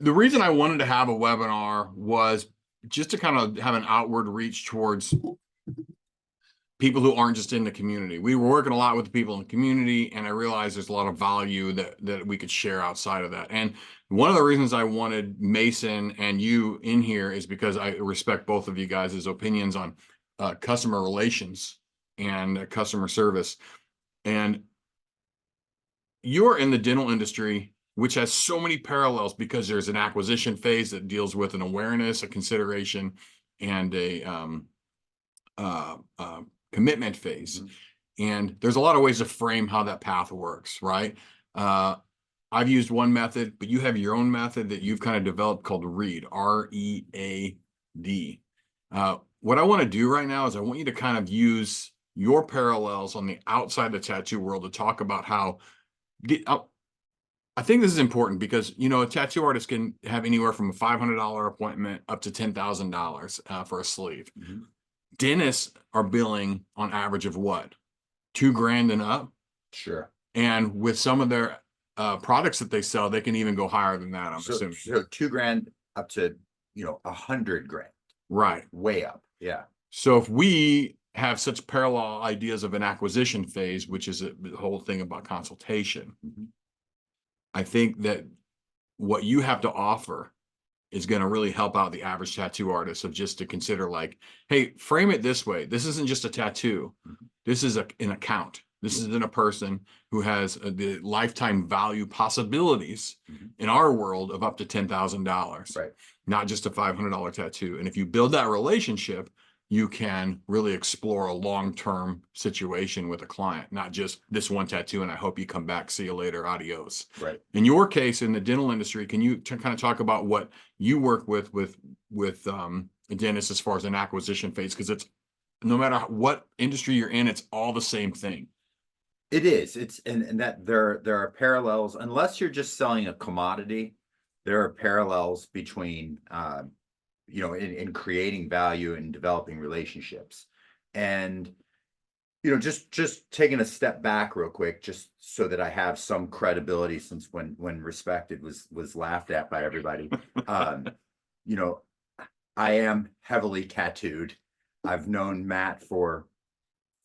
The reason I wanted to have a webinar was just to kind of have an outward reach towards people who aren't just in the community. We were working a lot with the people in the community, and I realized there's a lot of value that we could share outside of that. And one of the reasons I wanted Mason and you in here is because I respect both of you guys' opinions on customer relations and customer service. And you're in the dental industry, which has so many parallels because there's an acquisition phase that deals with an awareness, a consideration, and a commitment phase. Mm-hmm. And there's a lot of ways to frame how that path works, right? I've used one method, but you have your own method that you've kind of developed called READ, R-E-A-D. What I want to do right now is I want you to kind of use your parallels on the outside the tattoo world to talk about how I think this is important because, you know, a tattoo artist can have anywhere from a $500 appointment up to $10,000 for a sleeve. Mm-hmm. Dentists are billing on average of what? $2,000 and up. Sure. And with some of their products that they sell, they can even go higher than that. I'm assuming. So $2,000 up to, $100,000. Right. Way up. Yeah. So if we have such parallel ideas of an acquisition phase, which is the whole thing about consultation, mm-hmm. I think that what you have to offer is going to really help out the average tattoo artist of just to consider like, hey, frame it this way. This isn't just a tattoo. Mm-hmm. This is an account. This isn't a person who has the lifetime value possibilities mm-hmm. in our world of up to $10,000, right? Not just a $500 tattoo. And if you build that relationship, you can really explore a long-term situation with a client, not just this one tattoo and I hope you come back, see you later, adios. Right. In your case, in the dental industry, can you kind of talk about what you work with dentists as far as an acquisition phase? Because it's no matter what industry you're in, it's all the same thing. It is. It's and that there are parallels. Unless you're just selling a commodity, there are parallels between in creating value and developing relationships. And just taking a step back real quick, just so that I have some credibility, since when respected was laughed at by everybody. I am heavily tattooed. I've known Matt for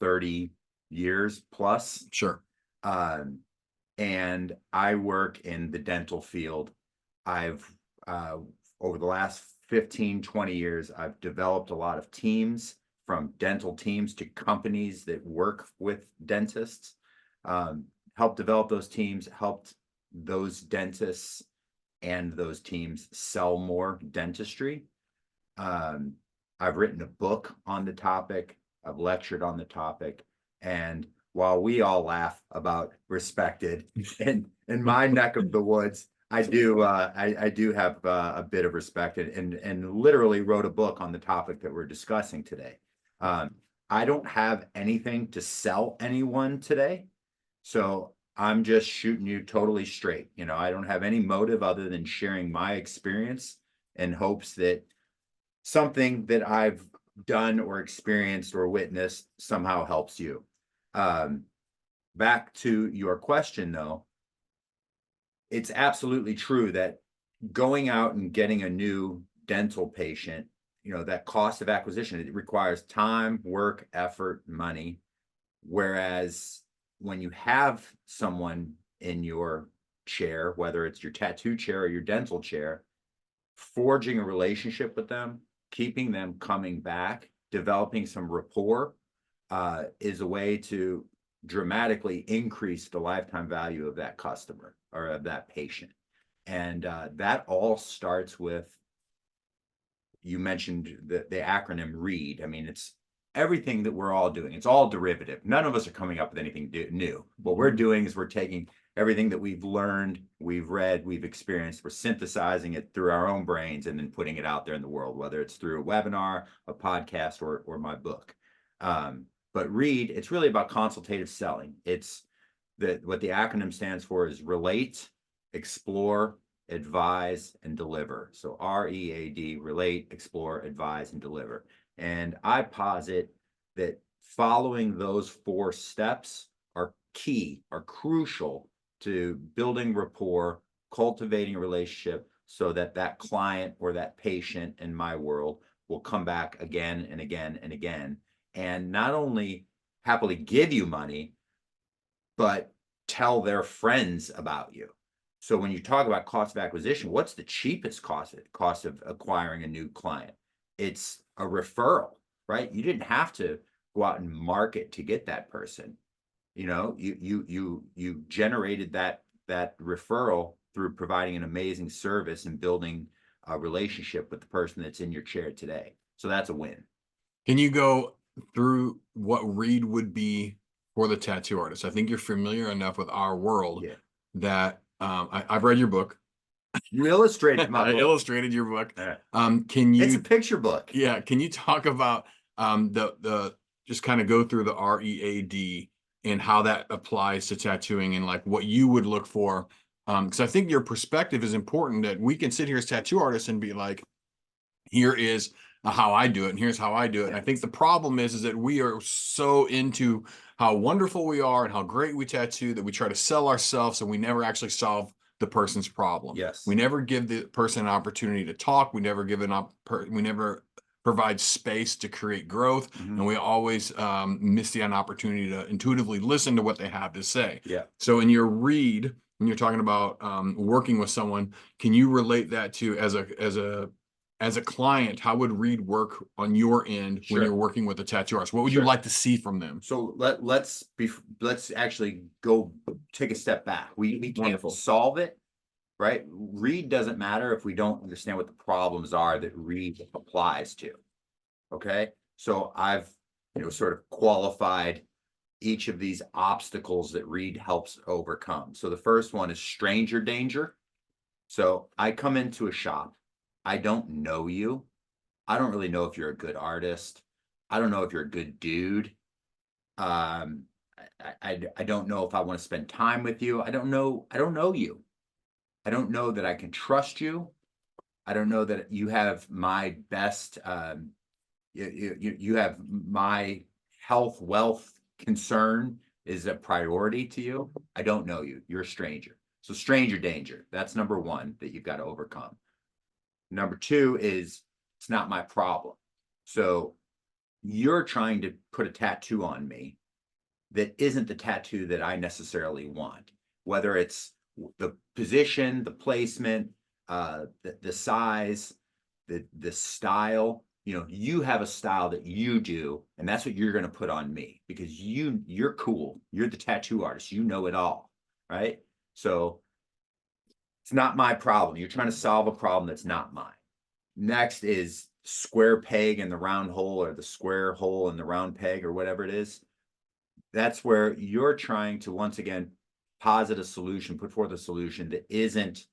30 years plus. Sure. And I work in the dental field. I've over the last 15, 20 years, I've developed a lot of teams, from dental teams to companies that work with dentists, helped develop those teams, helped those dentists and those teams sell more dentistry. I've written a book on the topic. I've lectured on the topic. And while we all laugh about respected in my neck of the woods, I do have a bit of respect and literally wrote a book on the topic that we're discussing today. I don't have anything to sell anyone today, so I'm just shooting you totally straight. I don't have any motive other than sharing my experience in hopes that something that I've done or experienced or witnessed somehow helps you. Back to your question, though, it's absolutely true that going out and getting a new dental patient, that cost of acquisition, it requires time, work, effort, money. Whereas when you have someone in your chair, whether it's your tattoo chair or your dental chair, forging a relationship with them, keeping them coming back, developing some rapport, is a way to dramatically increase the lifetime value of that customer or of that patient. And that all starts with, you mentioned the acronym READ. I mean, it's everything that we're all doing. It's all derivative. None of us are coming up with anything new. What we're doing is we're taking everything that we've learned, we've read, we've experienced, we're synthesizing it through our own brains and then putting it out there in the world, whether it's through a webinar, a podcast, or my book. But READ, it's really about consultative selling. It's what the acronym stands for is relate, explore, advise, and deliver. So READ, relate, explore, advise, and deliver. And I posit that following those 4 steps are key, are crucial to building rapport, cultivating a relationship, so that that client or that patient in my world will come back again and again and again, and not only happily give you money, but tell their friends about you. So when you talk about cost of acquisition, what's the cheapest cost of acquiring a new client? It's a referral, right? You didn't have to go out and market to get that person. You know, you generated that referral through providing an amazing service and building a relationship with the person that's in your chair today. So that's a win. Can you go through what Reed would be for the tattoo artist? I think you're familiar enough with our world Yeah. that I've read your book. You illustrated my I book. illustrated your book. Yeah. Can It's a you, picture book. yeah, can you talk about the just kind of go through the READ and how that applies to tattooing and like what you would look for? Because I think your perspective is important, that we can sit here as tattoo artists and be like, here is how I do it, and here's how I do it. And I think the problem is that we are so into how wonderful we are and how great we tattoo that we try to sell ourselves, and we never actually solve the person's problem. Yes. We never give the person an opportunity to talk. We never give we never provide space to create growth. Mhm. And we always miss the opportunity to intuitively listen to what they have to say. Yeah. So in your read, when you're talking about working with someone, can you relate that to as a client, how would Reed work on your end when Sure. you're working with a tattoo artist? What would Sure. you like to see from them? So let's actually go take a step back. We can't Wonderful. solve it, right? Read doesn't matter if we don't understand what the problems are that read applies to. Okay. So I've, sort of qualified each of these obstacles that read helps overcome. So the first one is stranger danger. So I come into a shop. I don't know you. I don't really know if you're a good artist. I don't know if you're a good dude. I don't know if I want to spend time with you. I don't know you. I don't know that I can trust you. I don't know that you have my best you have my health, wealth concern is a priority to you. I don't know you. You're a stranger. So stranger danger. That's number one that you've got to overcome. Number two is it's not my problem. So you're trying to put a tattoo on me that isn't the tattoo that I necessarily want, whether it's the position, the placement, the size, the style. You have a style that you do, and that's what you're going to put on me because you're cool. You're the tattoo artist. You know it all, right? So it's not my problem. You're trying to solve a problem that's not mine. Next is square peg in the round hole, or the square hole in the round peg, or whatever it is. That's where you're trying to, once again, posit a solution, put forth a solution that isn't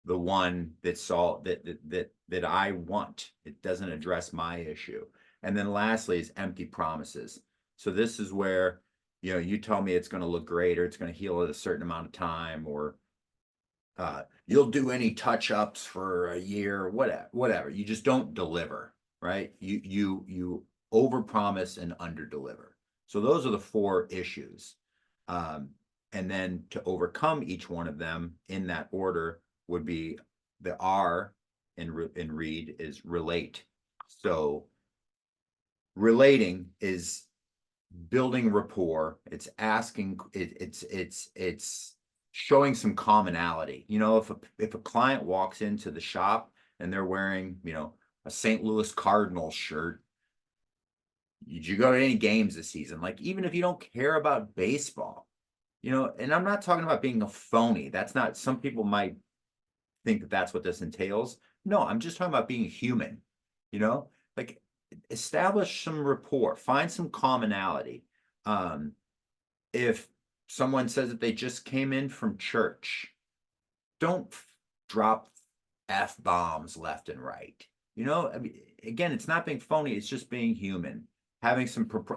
the one that I want. It doesn't address my issue. And then lastly is empty promises. So this is where, you tell me it's going to look great, or it's going to heal at a certain amount of time, or you'll do any touch-ups for a year, whatever. You just don't deliver, right? You overpromise and underdeliver. So those are the four issues. And then to overcome each one of them in that order would be the R in read is relate. So relating is building rapport. It's asking, it's showing some commonality. If a client walks into the shop and they're wearing, a St. Louis Cardinals shirt, did you go to any games this season? Like, even if you don't care about baseball, and I'm not talking about being a phony. That's not, some people might think that that's what this entails. No, I'm just talking about being human, like establish some rapport, find some commonality. If someone says that they just came in from church, don't drop F-bombs left and right. I mean, again, it's not being phony. It's just being human, having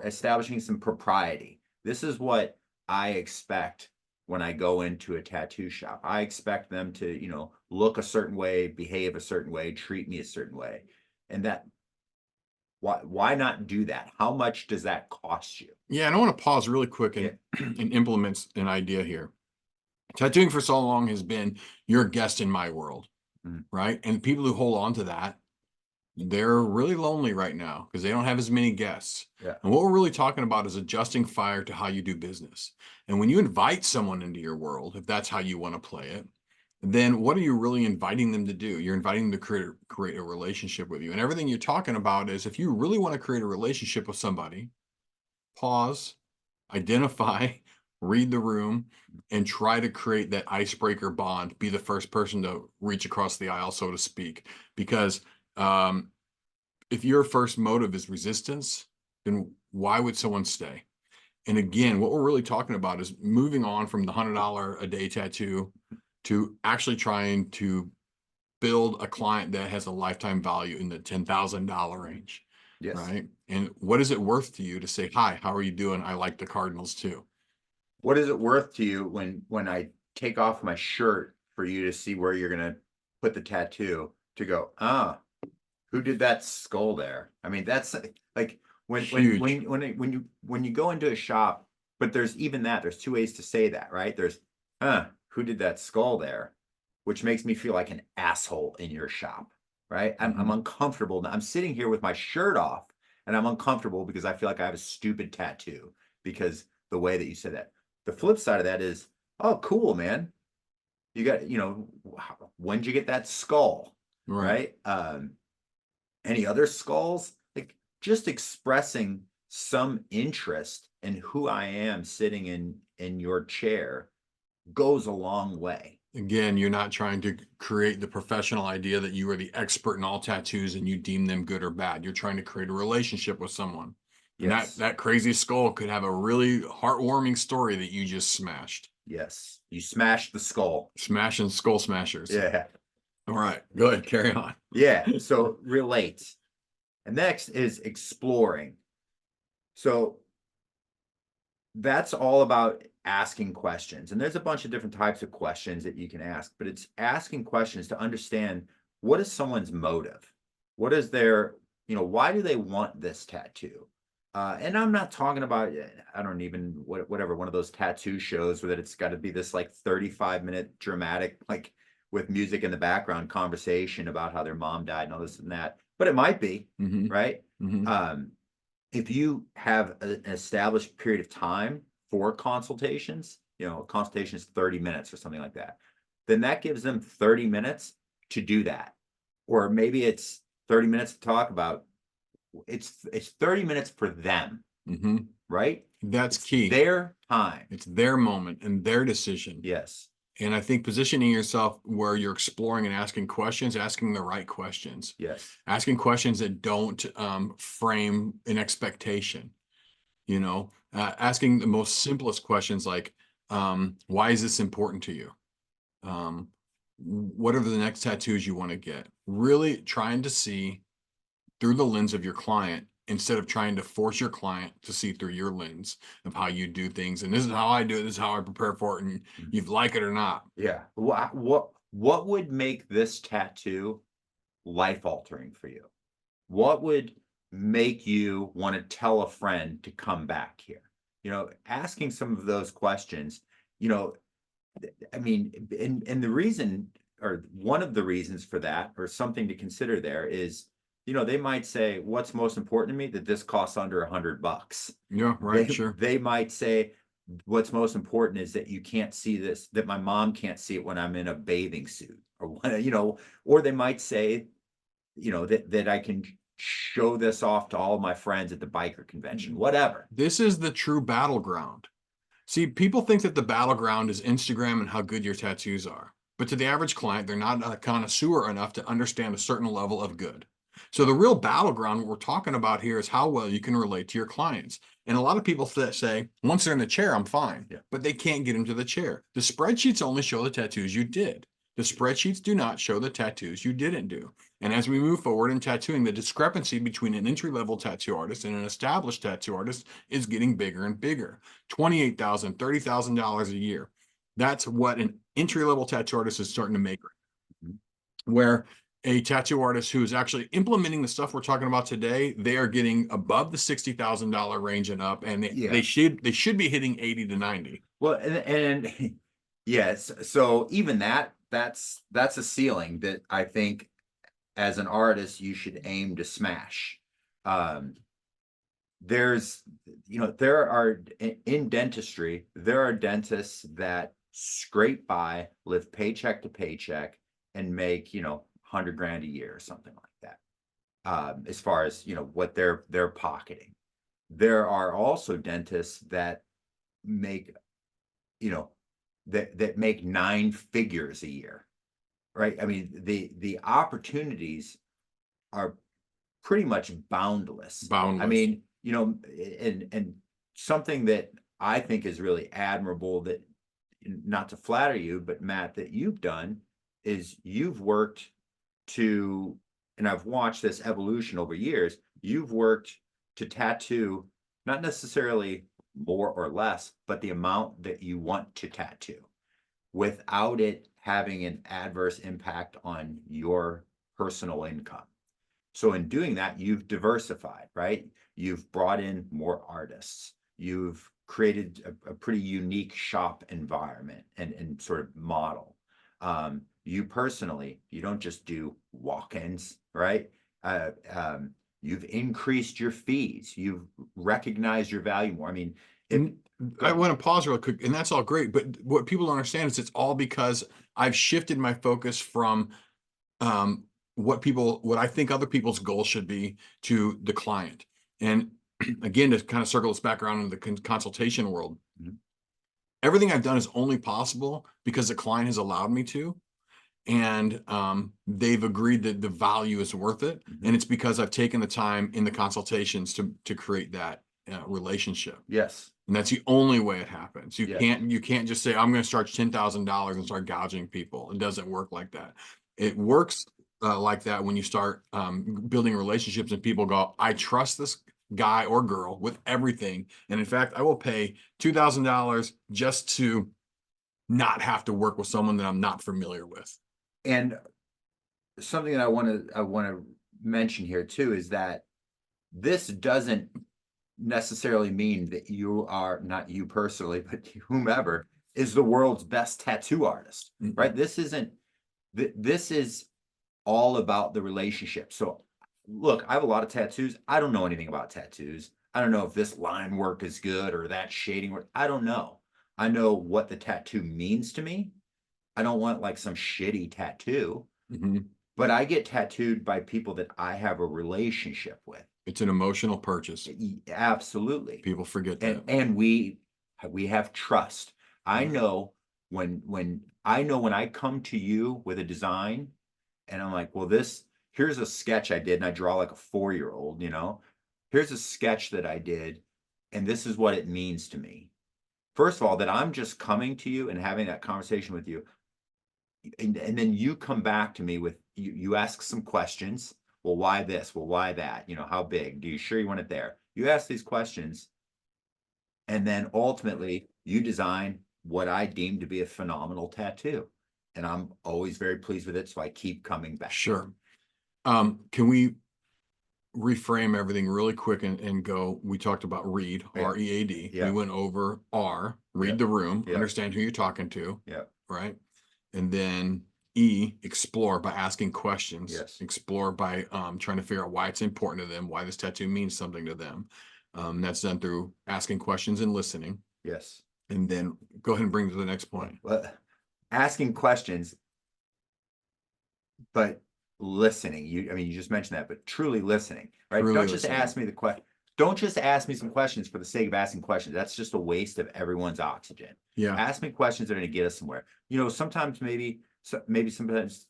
establishing some propriety. This is what I expect when I go into a tattoo shop. I expect them to, look a certain way, behave a certain way, treat me a certain way. And why not do that? How much does that cost you? Yeah, and I want to pause really quick and implement an idea here. Tattooing for so long has been your guest in my world. Mhm. right? And people who hold on to that, they're really lonely right now because they don't have as many guests. Yeah. And what we're really talking about is adjusting fire to how you do business. And when you invite someone into your world, if that's how you want to play it, then what are you really inviting them to do? You're inviting them to create a relationship with you. And everything you're talking about is if you really want to create a relationship with somebody, pause, identify, read the room, and try to create that icebreaker bond. Be the first person to reach across the aisle, so to speak. Because if your first motive is resistance, then why would someone stay? And again, what we're really talking about is moving on from the $100 a day tattoo to actually trying to build a client that has a lifetime value in the $10,000 range, Yes. right? And what is it worth to you to say, hi, how are you doing? I like the Cardinals too. What is it worth to you when I take off my shirt for you to see where you're gonna put the tattoo to go, who did that skull there? I mean, that's like Huge. when you go into a shop, but there's even that, there's two ways to say that, right? There's, who did that skull there? Which makes me feel like an asshole in your shop, right? I'm uncomfortable. I'm sitting here with my shirt off and I'm uncomfortable because I feel like I have a stupid tattoo because the way that you said that. The flip side of that is, oh, cool, man. You got, when'd you get that skull? Right. Right? Any other skulls? Like just expressing some interest in who I am sitting in your chair goes a long way. Again, you're not trying to create the professional idea that you are the expert in all tattoos and you deem them good or bad. You're trying to create a relationship with someone. And Yes. that crazy skull could have a really heartwarming story that you just smashed. Yes. You smashed the skull. Smashing skull smashers. Yeah. All right, go ahead, carry on. Yeah. So relate. And next is exploring. So that's all about asking questions. And there's a bunch of different types of questions that you can ask, but it's asking questions to understand what is someone's motive? What is their, why do they want this tattoo? And I'm not talking about, I don't even, whatever, one of those tattoo shows where that it's got to be this like 35-minute dramatic, like with music in the background conversation about how their mom died and all this and that. But it might be, right? If you have an established period of time for consultations, a consultation is 30 minutes or something like that, then that gives them 30 minutes to do that. Or maybe it's 30 minutes to talk about, it's 30 minutes for them, right? That's It's key. their time. It's their moment and their decision. Yes. And I think positioning yourself where you're exploring and asking questions, asking the right questions. Yes. Asking questions that don't frame an expectation. Asking the most simplest questions like, why is this important to you? What are the next tattoos you want to get? Really trying to see through the lens of your client instead of trying to force your client to see through your lens of how you do things. And this is how I do it. This is how I prepare for it. And you like it or not. Yeah. What would make this tattoo life altering for you? What would make you want to tell a friend to come back here? Asking some of those questions, I mean, and the reason, or one of the reasons for that, or something to consider there is, they might say, what's most important to me? That this costs under $100. Yeah, right. Sure. They might say, what's most important is that you can't see this, that my mom can't see it when I'm in a bathing suit, or or they might say, that I can show this off to all my friends at the biker convention, whatever. This is the true battleground. See, people think that the battleground is Instagram and how good your tattoos are. But to the average client, they're not a connoisseur enough to understand a certain level of good. So the real battleground, what we're talking about here, is how well you can relate to your clients. And a lot of people say, once they're in the chair, I'm fine. Yeah. But they can't get into the chair. The spreadsheets only show the tattoos you did. The spreadsheets do not show the tattoos you didn't do. And as we move forward in tattooing, the discrepancy between an entry-level tattoo artist and an established tattoo artist is getting bigger and bigger. $28,000, $30,000 a year. That's what an entry-level tattoo artist is starting to make. Where a tattoo artist who is actually implementing the stuff we're talking about today, they are getting above the $60,000 range and up, and they should be hitting 80 to 90. Well, and yes, so even that's a ceiling that I think as an artist you should aim to smash. Um, there's, there are in dentistry, there are dentists that scrape by, live paycheck to paycheck, and make, 100 grand a year or something like that. As far as, what they're pocketing. There are also dentists that make, that make 9 figures a year, right? I mean, the opportunities are pretty much boundless. I Boundless. mean, and something that I think is really admirable, that, not to flatter you, but Matt, that you've done is you've worked to, and I've watched this evolution over years, you've worked to tattoo, not necessarily more or less, but the amount that you want to tattoo without it having an adverse impact on your personal income. So in doing that, you've diversified, right? You've brought in more artists. You've created a pretty unique shop environment and sort of model. You personally, you don't just do walk-ins, right? You've increased your fees. You've recognized your value more. I mean, I want to pause real quick, and that's all great. But what people don't understand is it's all because I've shifted my focus from what I think other people's goals should be to the client. And again, to kind of circle this back around into the consultation world, everything I've done is only possible because the client has allowed me to. And they've agreed that the value is worth it. And it's because I've taken the time in the consultations to create that relationship. Yes. And that's the only way it happens. You Yes. can't just say, I'm going to charge $10,000 and start gouging people. It doesn't work like that. It works like that when you start building relationships and people go, I trust this guy or girl with everything. And in fact, I will pay $2,000 just to not have to work with someone that I'm not familiar with. And something that I want to mention here too is that this doesn't necessarily mean that you are, not you personally, but whomever is the world's best tattoo artist, right? This is all about the relationship. So look, I have a lot of tattoos. I don't know anything about tattoos. I don't know if this line work is good or that shading work. I don't know. I know what the tattoo means to me. I don't want like some shitty tattoo, but I get tattooed by people that I have a relationship with. It's an emotional purchase. Absolutely. People forget that. And we have trust. I know when I come to you with a design and I'm like, well, here's a sketch I did, and I draw like a 4-year-old, here's a sketch that I did, and this is what it means to me. First of all, that I'm just coming to you and having that conversation with you. And then you come back to me with, you ask some questions. Well, why this? Well, why that? How big? Do you sure you want it there? You ask these questions. And then ultimately you design what I deem to be a phenomenal tattoo. And I'm always very pleased with it. So I keep coming back. Sure. Can we reframe everything really quick and go, we talked about read, R-E-A-D. Yeah. We went over R, read the room, Yeah. understand who you're talking to. Yeah. Right. And then E, explore by asking questions. Yes. Explore by trying to figure out why it's important to them, why this tattoo means something to them. That's done through asking questions and listening. Yes. And then go ahead and bring to the next point. Well, asking questions, but listening. You just mentioned that, but truly listening, right? Truly Don't just listening. ask me the question. Don't just ask me some questions for the sake of asking questions. That's just a waste of everyone's oxygen. Yeah. Ask me questions that are going to get us somewhere. Sometimes sometimes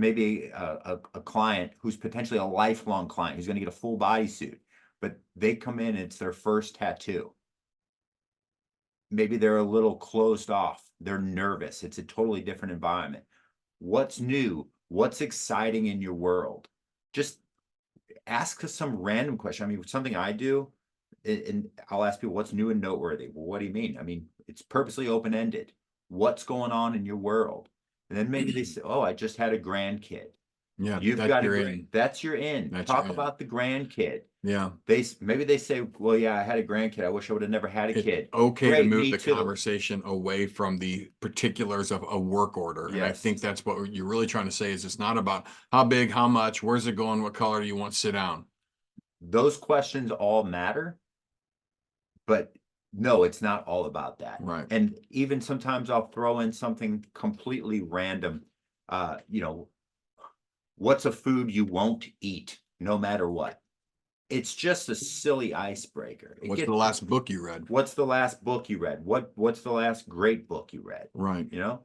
a client who's potentially a lifelong client who's going to get a full body suit, but they come in and it's their first tattoo. Maybe they're a little closed off. They're nervous. It's a totally different environment. What's new? What's exciting in your world? Just ask us some random question. I mean, something I do, and I'll ask people, what's new and noteworthy? Well, what do you mean? I mean, it's purposely open-ended. What's going on in your world? And then maybe they say, oh, I just had a grandkid. Yeah, You've that's got your a in. that's your in. That's your Talk in. about the grandkid. Yeah. Maybe they say, well, yeah, I had a grandkid. I wish I would have never had a It's kid. okay to Great, move me the too. conversation away from the particulars of a work order. And I think Yes. that's what you're really trying to say is it's not about how big, how much, where's it going, what color do you want, sit down. Those questions all matter, but no, it's not all about that. Right. And even sometimes I'll throw in something completely random. You know, what's a food you won't eat no matter what? It's just a silly icebreaker. What's the last book you read? What's the last book you read? What's the last great book you read? Right. You know?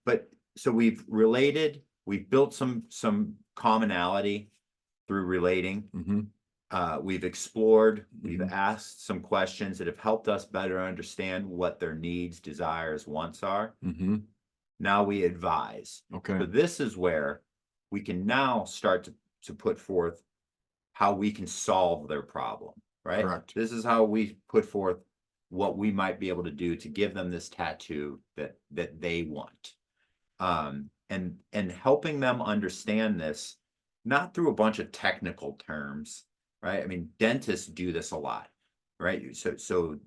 But so we've related, we've built some commonality through relating. We've explored, we've asked some questions that have helped us better understand what their needs, desires, wants are. Now we advise. Okay. So this is where we can now start to put forth how we can solve their problem, right? Correct. This is how we put forth what we might be able to do to give them this tattoo that they want. And helping them understand this, not through a bunch of technical terms, right? I mean, dentists do this a lot, right? So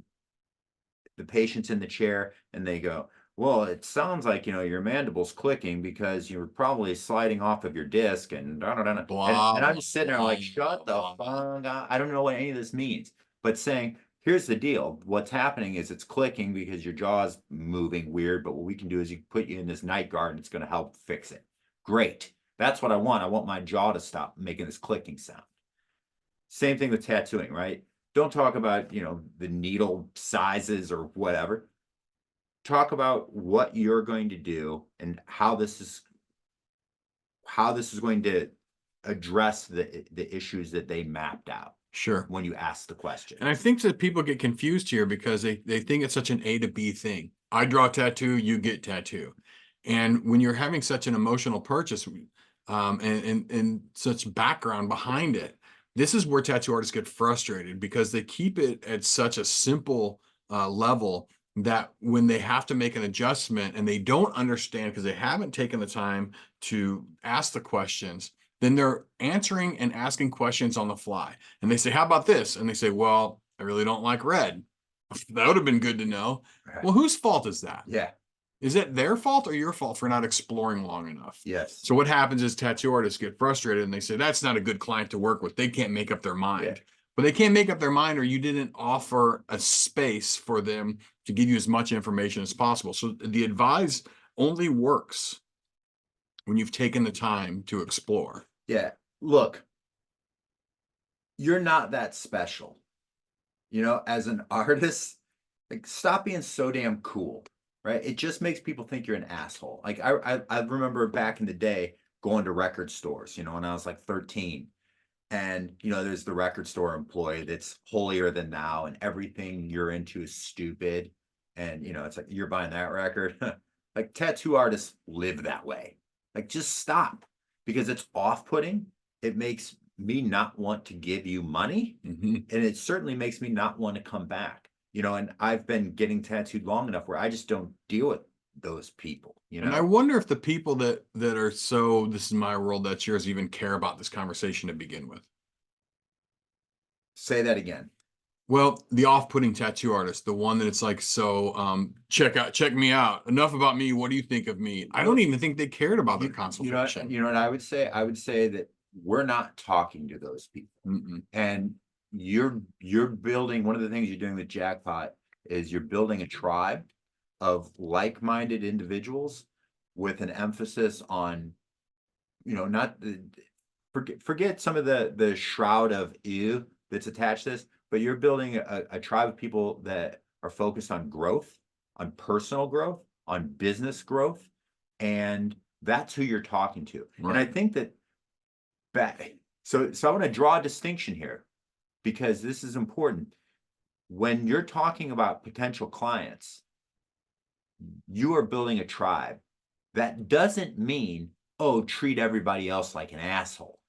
the patient's in the chair and they go, well, it sounds like, you know, your mandible's clicking because you're probably sliding off of your disc and da, da, da, da. Blah, And I'm just sitting there blah, like, shut the blah, fuck up. I don't know what any of this means, but saying, here's the deal. What's happening is it's clicking because your jaw's moving weird, but what we can do is you put you in this night guard and it's going to help fix it. Great. That's what I want. I want my jaw to stop making this clicking sound. Same thing with tattooing, right? Don't talk about, you know, the needle sizes or whatever. Talk about what you're going to do and how this is going to address the issues that they mapped out. Sure. When you ask the question. And I think that people get confused here because they think it's such an A to B thing. I draw a tattoo, you get tattoo. And when you're having such an emotional purchase and such background behind it, this is where tattoo artists get frustrated because they keep it at such a simple level that when they have to make an adjustment and they don't understand because they haven't taken the time to ask the questions, then they're answering and asking questions on the fly. And they say, how about this? And they say, well, I really don't like red. That would have been good to know. Right. Well, whose fault is that? Yeah. Is it their fault or your fault for not exploring long enough? Yes. So what happens is tattoo artists get frustrated and they say, that's not a good client to work with. They can't make up their mind. Yeah. But they can't make up their mind or you didn't offer a space for them to give you as much information as possible. So the advise only works when you've taken the time to explore. Yeah. Look, you're not that special. You know, as an artist, like stop being so damn cool, right? It just makes people think you're an asshole. Like I remember back in the day going to record stores, you know, when I was like 13. And, you know, there's the record store employee that's holier than thou and everything you're into is stupid. And, you know, it's like, you're buying that record. Like tattoo artists live that way. Like just stop because it's off-putting. It makes me not want to give you money. And it certainly makes me not want to come back, you know, and I've been getting tattooed long enough where I just don't deal with those people, you know. And I wonder if the people that are so, this is my world, that's yours, even care about this conversation to begin with. Say that again. Well, the off-putting tattoo artist, the one that it's like, so check me out. Enough about me. What do you think of me? I don't even think they cared about their consultation. You know what I would say? I would say that we're not talking to those people. And you're building, one of the things you're doing with Jackpot is you're building a tribe of like-minded individuals with an emphasis on, you know, not forget some of the shroud of ew that's attached to this, but you're building a tribe of people that are focused on growth, on personal growth, on business growth, and that's who you're talking to. Right. And I think that so I want to draw a distinction here because this is important. When you're talking about potential clients, you are building a tribe. That doesn't mean, oh, treat everybody else like an asshole,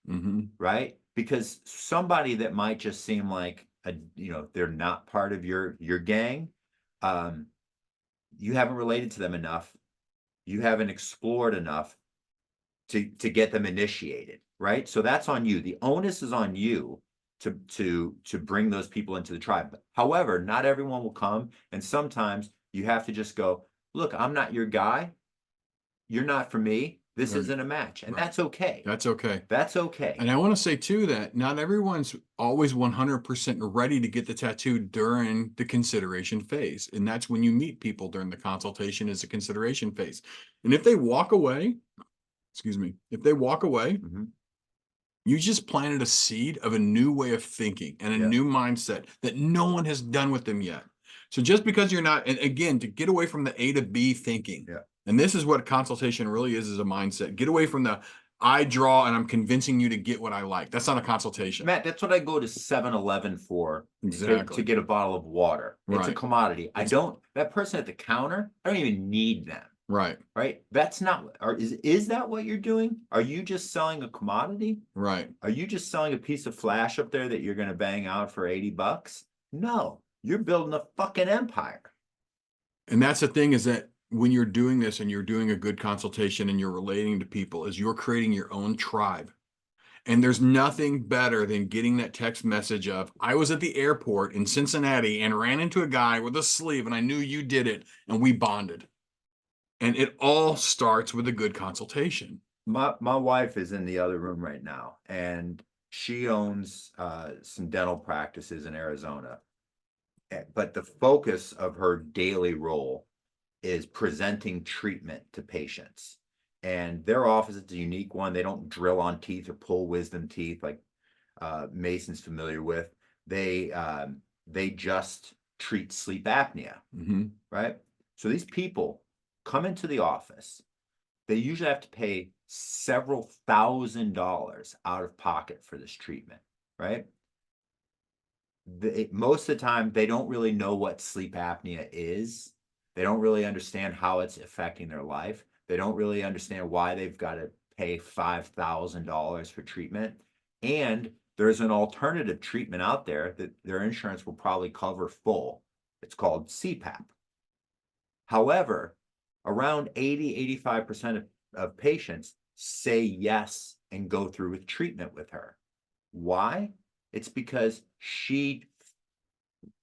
right? Because somebody that might just seem like you know, they're not part of your gang, you haven't related to them enough, you haven't explored enough to get them initiated, right? So that's on you. The onus is on you to bring those people into the tribe. However, not everyone will come, and sometimes you have to just go, look, I'm not your guy. You're not for me. This Right. isn't a match, and Right. that's okay. That's okay. That's okay. And I want to say too that not everyone's always 100% ready to get the tattoo during the consideration phase. And that's when you meet people during the consultation is the consideration phase. And if they walk away, excuse me, if they walk away, Mhm. you just planted a seed of a new way of thinking and a Yeah. new mindset that no one has done with them yet. So just because you're not, and again, to get away from the A to B thinking, Yeah. and this is what consultation really is a mindset. Get away from the I draw and I'm convincing you to get what I like. That's not a consultation. Matt, that's what I go to 7-Eleven for to Exactly. get a bottle of water. It's a Right. commodity. It's that person at the counter, I don't even need them, right. right? That's not, or is that what you're doing? Are you just selling a commodity? Right. Are you just selling a piece of flash up there that you're going to bang out for $80? No, you're building a fucking empire. And that's the thing is that when you're doing this and you're doing a good consultation and you're relating to people, is you're creating your own tribe. And there's nothing better than getting that text message of, I was at the airport in Cincinnati and ran into a guy with a sleeve and I knew you did it and we bonded. And it all starts with a good consultation. My wife is in the other room right now, and she owns some dental practices in Arizona. But the focus of her daily role is presenting treatment to patients. And their office is a unique one. They don't drill on teeth or pull wisdom teeth like Mason's familiar with. They just treat sleep apnea, right? So these people come into the office. They usually have to pay several $1,000s out of pocket for this treatment, right? Most of the time, they don't really know what sleep apnea is. They don't really understand how it's affecting their life. They don't really understand why they've got to pay $5,000 for treatment. And there's an alternative treatment out there that their insurance will probably cover full. It's called CPAP. However, around 80-85% of patients say yes and go through with treatment with her. Why? It's because she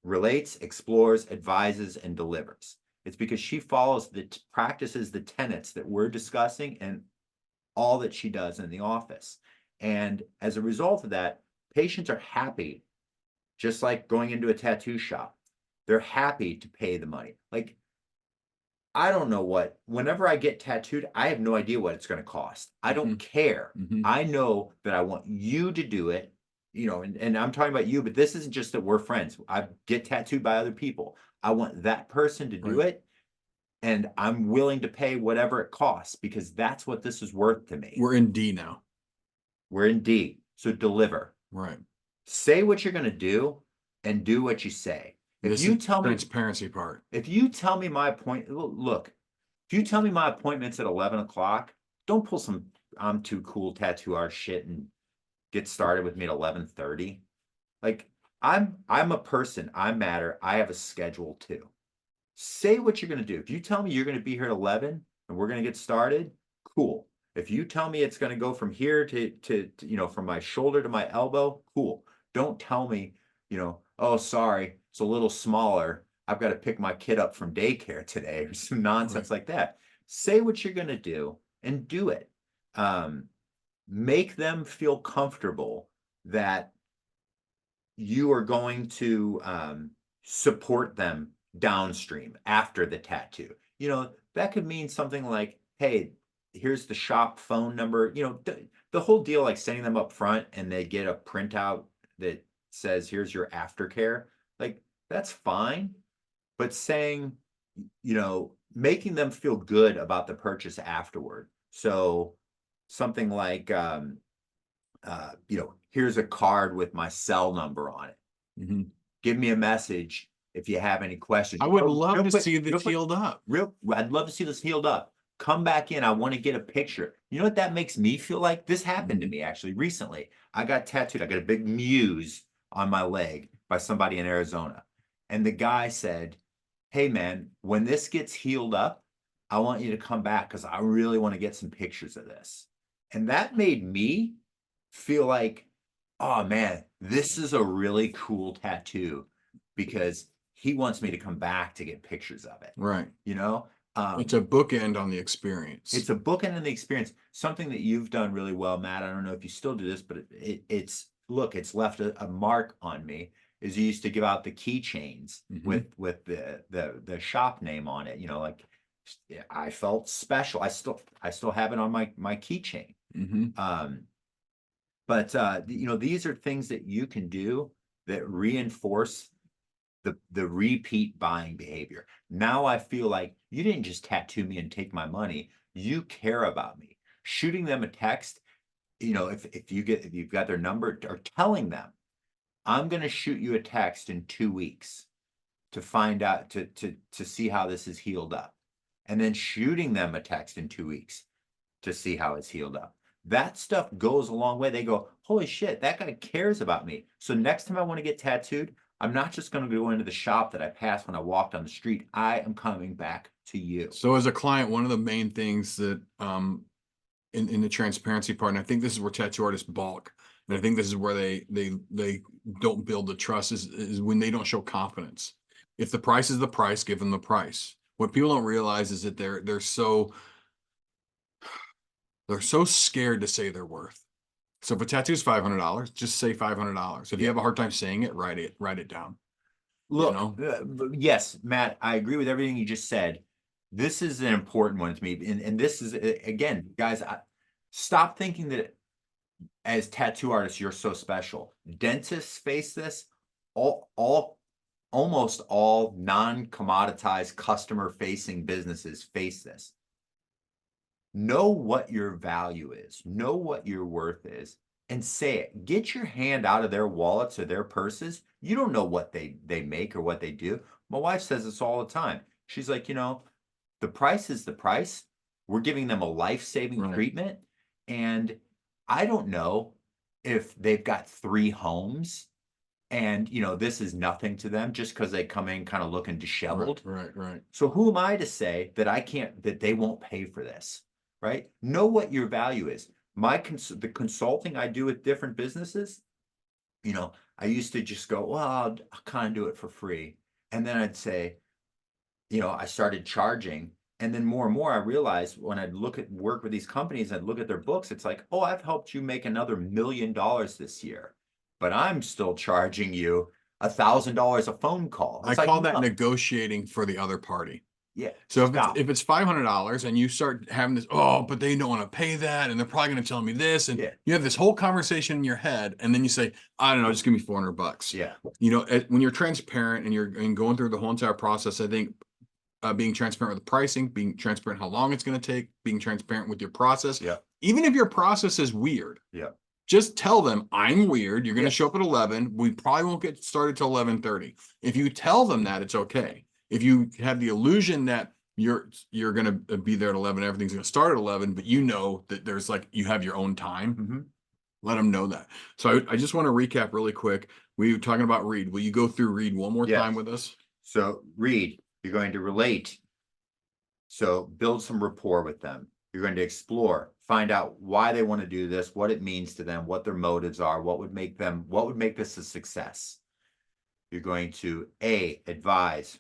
relates, explores, advises, and delivers. It's because she follows practices the tenets that we're discussing and all that she does in the office. And as a result of that, patients are happy, just like going into a tattoo shop. They're happy to pay the money. Like, I don't know whenever I get tattooed, I have no idea what it's going to cost. I don't care. I know that I want you to do it, and I'm talking about you, but this isn't just that we're friends. I get tattooed by other people. I want that person to do it, and I'm willing to pay whatever it costs because that's what this is worth to me. We're in D now. We're in D. So deliver. Right. Say what you're going to do and do what you say. This is the transparency part. If you tell me my look, if you tell me my appointment's at 11 o'clock, don't pull some I'm too cool tattoo art shit and get started with me at 11:30. Like, I'm a person, I matter, I have a schedule too. Say what you're gonna do. If you tell me you're gonna be here at 11 and we're gonna get started, cool. If you tell me it's gonna go from here to from my shoulder to my elbow, cool. Don't tell me, oh, sorry, it's a little smaller. I've got to pick my kid up from daycare today or some nonsense like that. Say what you're going to do and do it. Make them feel comfortable that you are going to support them downstream after the tattoo. That could mean something like, hey, here's the shop phone number. The whole deal, like sending them up front and they get a printout that says, here's your aftercare. Like, that's fine. But saying, making them feel good about the purchase afterward. So something like, here's a card with my cell number on it. Give me a message if you have any questions. I would love to see this healed up. I'd love to see this healed up. Come back in. I want to get a picture. You know what that makes me feel like? This happened to me actually recently. I got tattooed. I got a big muse on my leg by somebody in Arizona. And the guy said, hey man, when this gets healed up, I want you to come back because I really want to get some pictures of this. And that made me feel like, oh man, this is a really cool tattoo because he wants me to come back to get pictures of it. Right. You know, It's a bookend on the experience. it's a bookend in the experience. Something that you've done really well, Matt. I don't know if you still do this, but it's look, it's left a mark on me. Is you used to give out the keychains with the shop name on it. You know, like I felt special. I still have it on my keychain. But you know, these are things that you can do that reinforce the repeat buying behavior. Now I feel like you didn't just tattoo me and take my money. You care about me. Shooting them a text, you know, if you've got their number, or telling them, I'm going to shoot you a text in 2 weeks to find out to see how this is healed up, and then shooting them a text in 2 weeks to see how it's healed up. That stuff goes a long way. They go, holy shit, that guy cares about me. So next time I want to get tattooed, I'm not just going to go into the shop that I passed when I walked on the street. I am coming back to you. So as a client, one of the main things that in the transparency part, and I think this is where tattoo artists balk, and I think this is where they don't build the trust, is when they don't show confidence. If the price is the price, give them the price. What people don't realize is that they're so scared to say their worth. So if a tattoo is $500, just say $500. If you have a hard time saying it, write it down. Look, You know? Yes, Matt, I agree with everything you just said. This is an important one to me. And this is, again, guys, stop thinking that as tattoo artists, you're so special. Dentists face this. Almost all non-commoditized customer-facing businesses face this. Know what your value is, know what your worth is, and say it. Get your hand out of their wallets or their purses. You don't know what they make or what they do. My wife says this all the time. She's like, you know, the price is the price. We're giving them a life-saving treatment. And I don't know if they've got 3 homes and, you know, this is nothing to them just because they come in kind of looking disheveled. Right. So who am I to say that that they won't pay for this? Right? Know what your value is. The consulting I do with different businesses, you know, I used to just go, well, I'll kind of do it for free. And then I'd say, you know, I started charging. And then more and more, I realized when I'd work with these companies, I'd look at their books, it's like, oh, I've helped you make another $1 million this year, but I'm still charging you $1,000 a phone call. I call that negotiating for the other party. Yeah. So if it's $500 and you start having this, oh, but they don't want to pay that, and they're probably going to tell me this, and you have this whole conversation in your head, and then you say, I don't know, just give me $400. Yeah. You know, when you're transparent and you're going through the whole entire process, I think being transparent with the pricing, being transparent how long it's going to take, being transparent with your process. Yeah. Even if your process is weird. Yeah. Just tell them I'm weird. You're going to show up at 11. We probably won't get started till 11:30. If you tell them that, it's okay. If you have the illusion that you're going to be there at 11, everything's going to start at 11, but you know that there's like, you have your own time, let them know that. So I just want to recap really quick. We were talking about Reed. Will you go through Reed one more time with us? So Reed, you're going to relate. So build some rapport with them. You're going to explore, find out why they want to do this, what it means to them, what their motives are, what would make this a success. You're going to advise,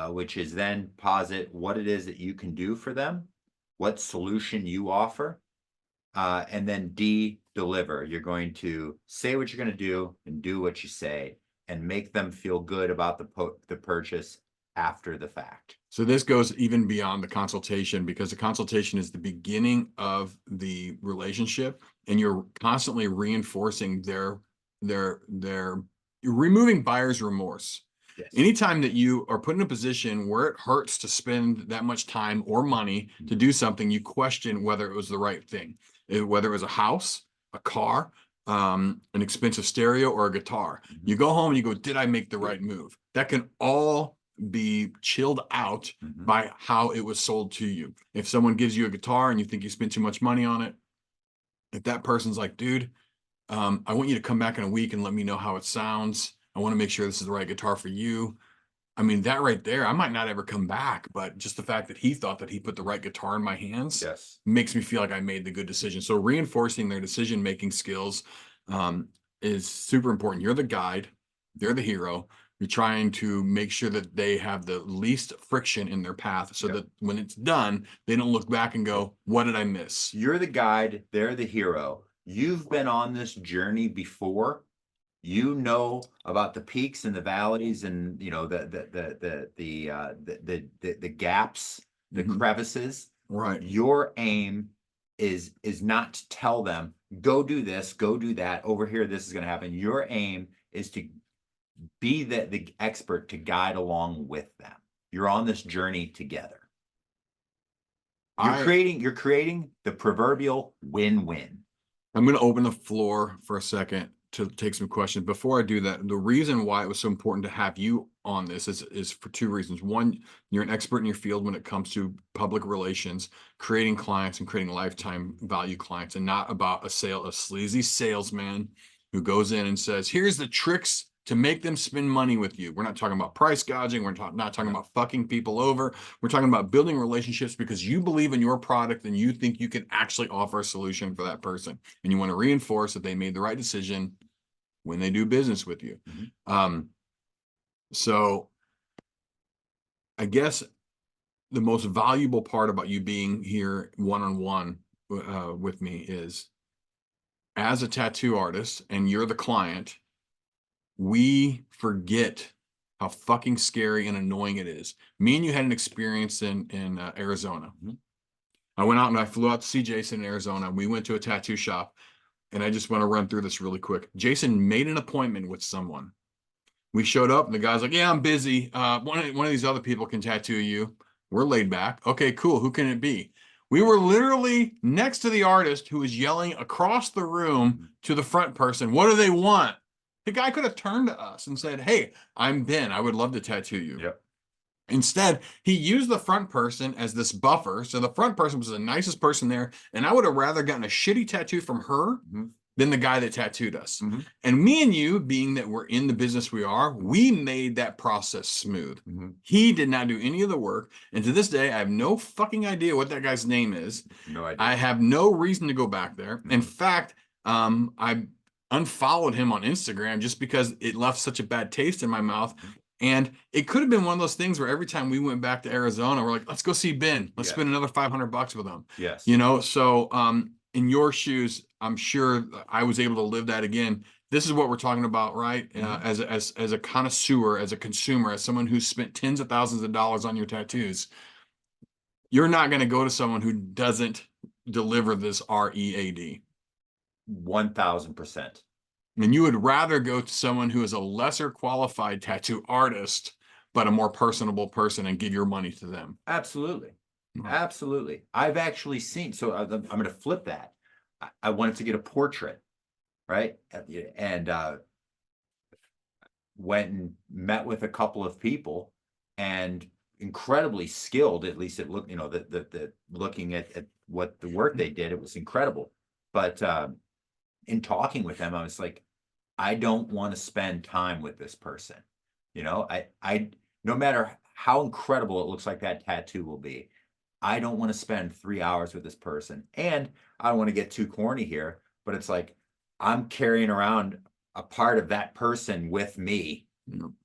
which is then posit what it is that you can do for them, what solution you offer, and then D, deliver. You're going to say what you're going to do and do what you say, and make them feel good about the purchase after the fact. So this goes even beyond the consultation, because the consultation is the beginning of the relationship, and you're constantly reinforcing you're removing buyer's remorse. Yes. Anytime that you are put in a position where it hurts to spend that much time or money to do something, you question whether it was the right thing, whether it was a house, a car, an expensive stereo, or a guitar. You go home and you go, did I make the right move? That can all be chilled out by how it was sold to you. If someone gives you a guitar and you think you spent too much money on it, if that person's like, dude, I want you to come back in a week and let me know how it sounds. I want to make sure this is the right guitar for you. I mean, that right there, I might not ever come back, but just the fact that he thought that he put the right guitar in my hands Yes. makes me feel like I made the good decision. So reinforcing their decision-making skills is super important. You're the guide, they're the hero. You're trying to make sure that they have the least friction in their path so Yep. that when it's done, they don't look back and go, what did I miss? You're the guide, they're the hero. You've been on this journey before. You know about the peaks and the valleys, and you know the gaps, the Mhm. crevices. Right. Your aim is not to tell them, go do this, go do that, over here this is going to happen. Your aim is to be the expert to guide along with them. You're on this journey together. You're creating the proverbial win-win. I'm going to open the floor for a second to take some questions. Before I do that, the reason why it was so important to have you on this is for two reasons. One, you're an expert in your field when it comes to public relations, creating clients and creating lifetime value clients, and not about a sleazy salesman who goes in and says, here's the tricks to make them spend money with you. We're not talking about price gouging. We're not talking about fucking people over. We're talking about building relationships because you believe in your product and you think you can actually offer a solution for that person. And you want to reinforce that they made the right decision when they do business with you. So I guess the most valuable part about you being here one-on-one with me is, as a tattoo artist and you're the client, we forget how fucking scary and annoying it is. Me and you had an experience in Arizona. I went out and I flew out to see Jason in Arizona. We went to a tattoo shop, and I just want to run through this really quick. Jason made an appointment with someone. We showed up and the guy's like, yeah, I'm busy. One of these other people can tattoo you. We're laid back. Okay, cool. Who can it be? We were literally next to the artist who was yelling across the room to the front person, what do they want? The guy could have turned to us and said, hey, I'm Ben. I would love to tattoo you. Yep. Instead, he used the front person as this buffer. So the front person was the nicest person there. And I would have rather gotten a shitty tattoo from her than the guy that tattooed us. And me and you, being that we're in the business we are, we made that process smooth. He did not do any of the work. And to this day, I have no fucking idea what that guy's name is. No idea. I have no reason to go back there. In fact, I unfollowed him on Instagram just because it left such a bad taste in my mouth. And it could have been one of those things where every time we went back to Arizona, we're like, let's go see Ben. Let's spend another $500 with him. Yes. You know, so in your shoes, I'm sure I was able to live that again. This is what we're talking about, right? As a connoisseur, as a consumer, as someone who's spent tens of thousands of dollars on your tattoos, you're not going to go to someone who doesn't deliver this READ. 1000%. And you would rather go to someone who is a lesser qualified tattoo artist, but a more personable person, and give your money to them. Absolutely. Absolutely. I've actually seen, so I'm going to flip that. I wanted to get a portrait, right? And went and met with a couple of people, and incredibly skilled, at least it looked, you know, the looking at what the work they did, it was incredible. But in talking with them, I was like, I don't want to spend time with this person. You know, I no matter how incredible it looks like that tattoo will be, I don't want to spend 3 hours with this person. And I don't want to get too corny here, but it's like, I'm carrying around a part of that person with me,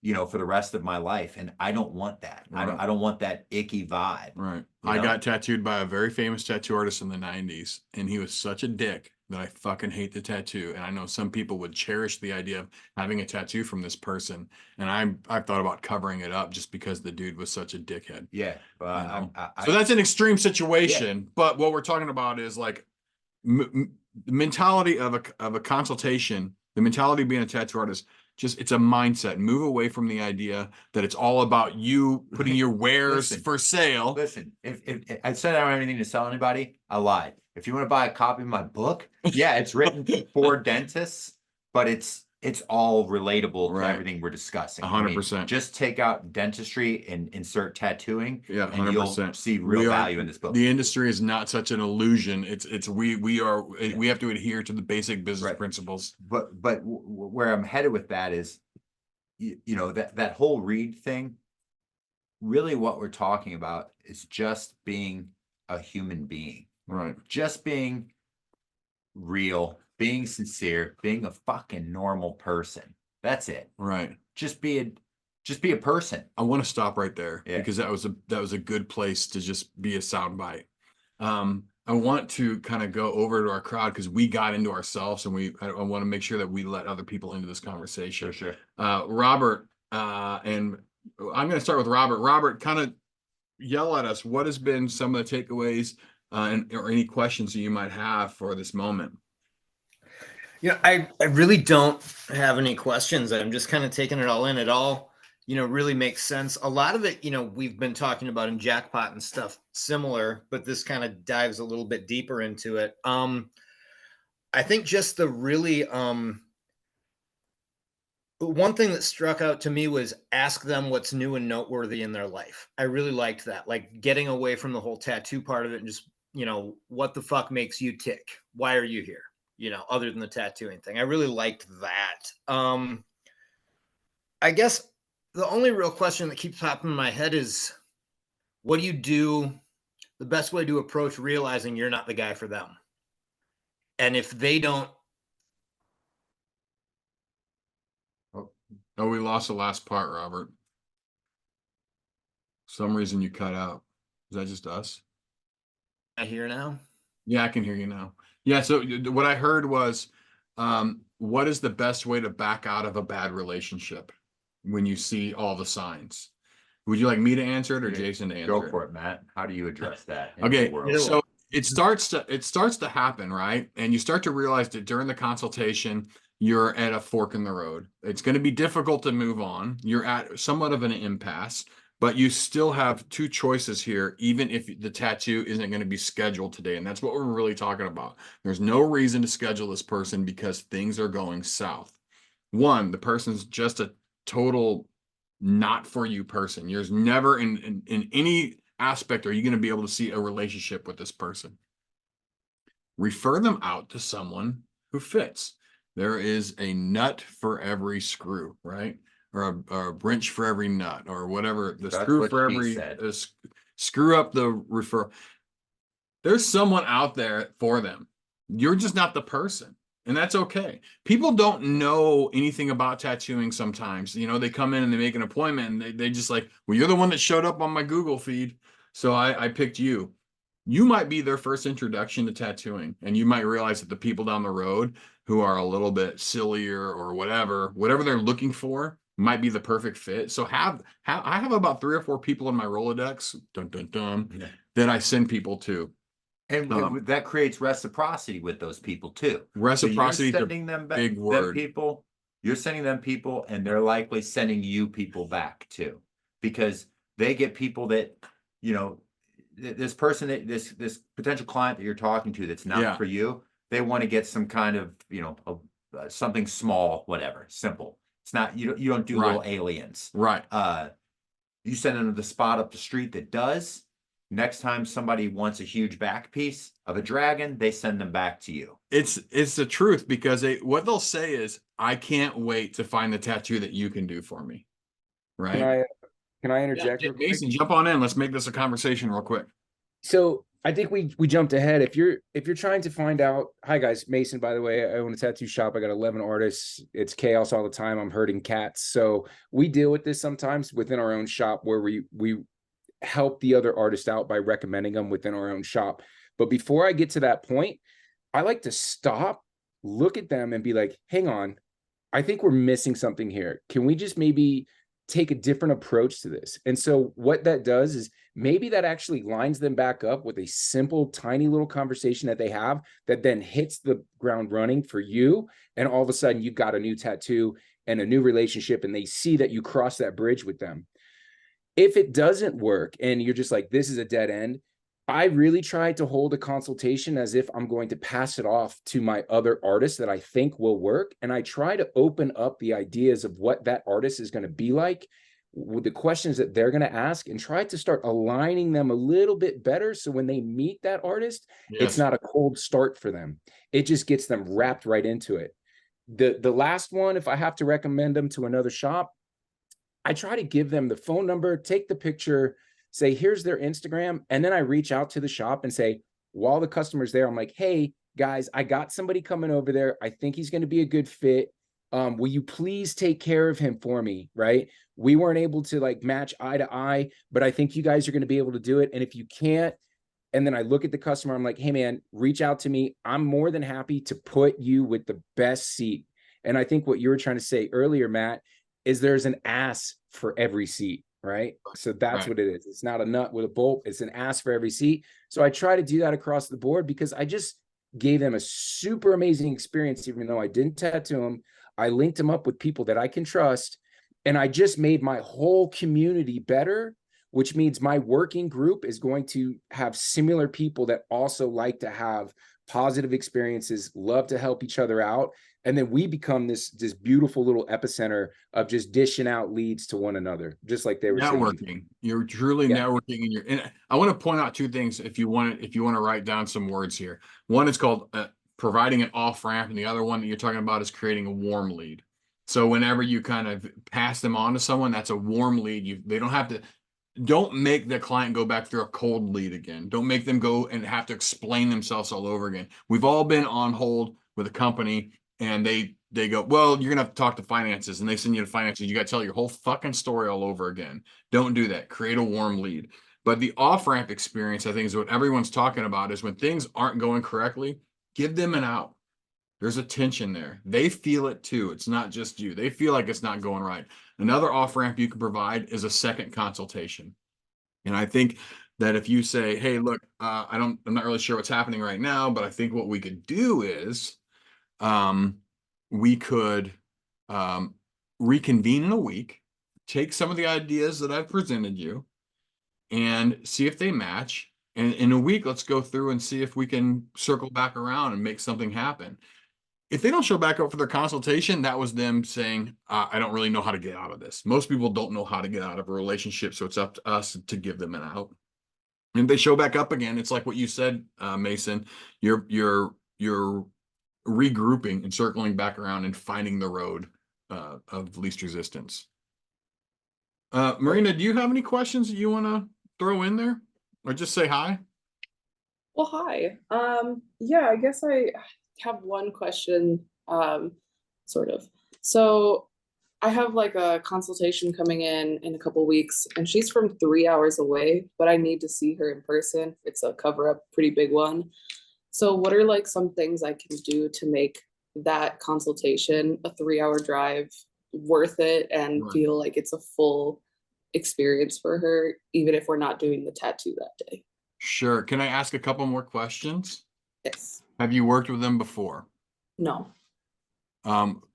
you know, for the rest of my life. And I don't want that. I don't want that icky vibe. Right. I got tattooed by a very famous tattoo artist in the 90s, and he was such a dick that I fucking hate the tattoo. And I know some people would cherish the idea of having a tattoo from this person. And I've thought about covering it up just because the dude was such a dickhead. Yeah. So that's an extreme situation. But what we're talking about is like the mentality of a consultation, the mentality of being a tattoo artist. Just, it's a mindset. Move away from the idea that it's all about you putting your wares for sale. Listen, if I said I don't have anything to sell anybody, I lied. If you want to buy a copy of my book, yeah, it's written for dentists, but it's all relatable to everything we're discussing. 100%. Just take out dentistry and insert tattooing, and 100%. You'll see real value in this book. The industry is not such an illusion. We have to adhere to the basic business principles. But where I'm headed with that is, you know, that whole read thing, really what we're talking about is just being a human being, Right. just being real, being sincere, being a fucking normal person. That's it. Right. Just be a person. I want to stop right there Yeah. because that was a good place to just be a soundbite. I want to kind of go over to our crowd because we got into ourselves, and I want to make sure that we let other people into this conversation. Sure. Robert, and I'm going to start with Robert. Robert, kind of yell at us. What has been some of the takeaways, or any questions that you might have for this moment? I really don't have any questions. I'm just kind of taking it all in. It all, really makes sense. A lot of it, we've been talking about in Jackpot and stuff similar, but this kind of dives a little bit deeper into it. I think just the really, one thing that struck out to me was ask them what's new and noteworthy in their life. I really liked that, like getting away from the whole tattoo part of it and just, what the fuck makes you tick? Why are you here? Other than the tattooing thing. I really liked that. I guess the only real question that keeps popping in my head is, what do you do? The best way to approach realizing you're not the guy for them. And if they don't. Oh, we lost the last part, Robert. Some reason you cut out. Is that just us? I hear now. Yeah, I can hear you now. Yeah, so what I heard was, what is the best way to back out of a bad relationship when you see all the signs? Would you like me to answer it or Jason to answer Go it? for it, Matt. How do you address that? Okay, so it starts to happen, right? And you start to realize that during the consultation, you're at a fork in the road. It's going to be difficult to move on. You're at somewhat of an impasse, but you still have two choices here, even if the tattoo isn't going to be scheduled today. And that's what we're really talking about. There's no reason to schedule this person because things are going south. One, the person's just a total not for you person. There's never in any aspect are you going to be able to see a relationship with this person. Refer them out to someone who fits. There is a nut for every screw, right? Or a wrench for every nut, or whatever. The screw for every screw up the refer. There's someone out there for them. You're just not the person. And that's okay. People don't know anything about tattooing sometimes. They come in and they make an appointment and they just like, well, you're the one that showed up on my Google feed. So I picked you. You might be their first introduction to tattooing. And you might realize that the people down the road who are a little bit sillier or whatever they're looking for might be the perfect fit. So I have about 3 or 4 people in my Rolodex, that I send people to. And that creates reciprocity with those people too. Reciprocity, so you're sending them back, big word. You're sending them people, and they're likely sending you people back too, because they get people that, this person that this potential client that you're talking to that's not for you. They want to get some kind of, something small, whatever, simple. It's not, you don't do little aliens. Right. You send them to the spot up the street that does. Next time somebody wants a huge back piece of a dragon, they send them back to you. It's the truth, because what they'll say is, I can't wait to find the tattoo that you can do for me. Right. Can I interject? Yeah, Mason, jump on in. Let's make this a conversation real quick. So I think we jumped ahead. If you're trying to find out, hi guys, Mason, by the way, I own a tattoo shop. I got 11 artists. It's chaos all the time. I'm herding cats. So we deal with this sometimes within our own shop, where we help the other artist out by recommending them within our own shop. But before I get to that point, I like to stop, look at them and be like, hang on, I think we're missing something here. Can we just maybe take a different approach to this? And so what that does is maybe that actually lines them back up with a simple, tiny little conversation that they have that then hits the ground running for you. And all of a sudden you've got a new tattoo and a new relationship, and they see that you cross that bridge with them. If it doesn't work and you're just like, this is a dead end, I really try to hold a consultation as if I'm going to pass it off to my other artists that I think will work. And I try to open up the ideas of what that artist is going to be like, with the questions that they're going to ask, and try to start aligning them a little bit better. So when they meet that artist, it's not a cold start for them. It just gets them wrapped right into it. The last one, if I have to recommend them to another shop, I try to give them the phone number, take the picture, say, here's their Instagram. And then I reach out to the shop and say, while the customer's there, I'm like, hey, guys, I got somebody coming over there. I think he's going to be a good fit. Will you please take care of him for me? Right. We weren't able to like match eye to eye, but I think you guys are going to be able to do it. And if you can't, and then I look at the customer, I'm like, hey man, reach out to me. I'm more than happy to put you with the best seat. And I think what you were trying to say earlier, Matt, is there's an ass for every seat, right? So that's Right. what it is. It's not a nut with a bolt. It's an ass for every seat. So I try to do that across the board because I just gave them a super amazing experience, even though I didn't tattoo them. I linked them up with people that I can trust. And I just made my whole community better, which means my working group is going to have similar people that also like to have positive experiences, love to help each other out. And then we become this beautiful little epicenter of just dishing out leads to one another, just like they were saying. Networking. You're truly Yeah. networking, and I want to point out two things if you want to write down some words here. One is called providing an off ramp, and the other one that you're talking about is creating a warm lead. So whenever you kind of pass them on to someone, that's a warm lead. They don't have to. Don't make the client go back through a cold lead again. Don't make them go and have to explain themselves all over again. We've all been on hold with a company and they go, well, you're gonna have to talk to finances, and they send you to finances. You got to tell your whole fucking story all over again. Don't do that. Create a warm lead. But the off-ramp experience, I think, is what everyone's talking about, is when things aren't going correctly, give them an out. There's a tension there. They feel it too. It's not just you. They feel like it's not going right. Another off-ramp you can provide is a second consultation. And I think that if you say, hey, look, I'm not really sure what's happening right now, but I think what we could do is we could reconvene in a week, take some of the ideas that I've presented you and see if they match. And in a week, let's go through and see if we can circle back around and make something happen. If they don't show back up for their consultation, that was them saying, I don't really know how to get out of this. Most people don't know how to get out of a relationship, so it's up to us to give them an out. And if they show back up again, it's like what you said, Mason, you're regrouping and circling back around and finding the road of least resistance. Marina, do you have any questions that you want to throw in there, or just say hi? Well, hi. Yeah, I guess I have one question, sort of. So I have like a consultation coming in a couple weeks, and she's from 3 hours away, but I need to see her in person. It's a cover-up, pretty big one. So what are like some things I can do to make that consultation, a 3-hour drive, worth it and Right. feel like it's a full experience for her, even if we're not doing the tattoo that day? Sure. Can I ask a couple more questions? Yes. Have you worked with them before? No.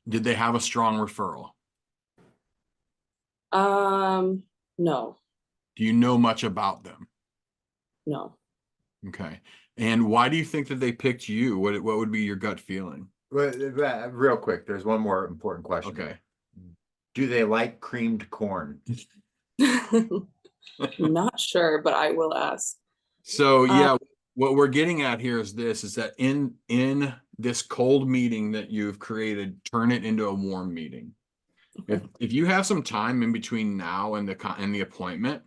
Did they have a strong referral? No. Do you know much about them? No. Okay. And why do you think that they picked you? What would be your gut feeling? Well, real quick, there's one more important question. Okay. Do they like creamed corn? Not sure, but I will ask. So yeah, what we're getting at here is that in this cold meeting that you've created, turn it into a warm meeting. If you have some time in between now and the appointment,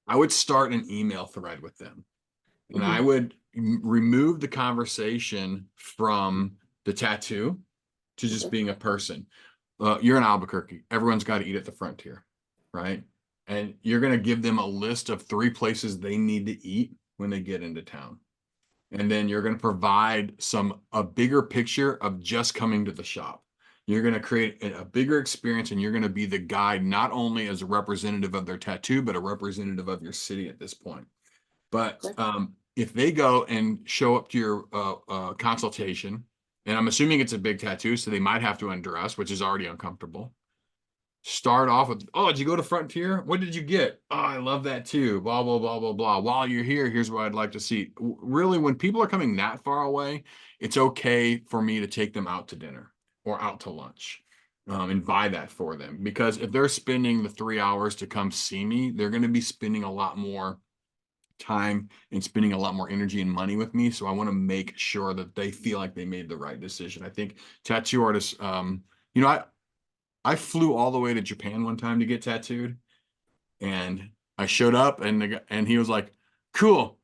I would start an email thread with them. And I would remove the conversation from the tattoo to just being a person. You're in Albuquerque. Everyone's got to eat at the Frontier, right? And you're going to give them a list of 3 places they need to eat when they get into town. And then you're going to provide a bigger picture of just coming to the shop. You're going to create a bigger experience, and you're going to be the guide, not only as a representative of their tattoo, but a representative of your city at this point. But if they go and show up to your consultation, and I'm assuming it's a big tattoo, so they might have to undress, which is already uncomfortable. Start off with, oh, did you go to Frontier? What did you get? Oh, I love that too. Blah, blah, blah, blah, blah. While you're here, here's what I'd like to see. Really, when people are coming that far away, it's okay for me to take them out to dinner or out to lunch and buy that for them. Because if they're spending the 3 hours to come see me, they're going to be spending a lot more time and spending a lot more energy and money with me. So I want to make sure that they feel like they made the right decision. I think tattoo artists, I flew all the way to Japan one time to get tattooed, and I showed up, and he was like, "Cool,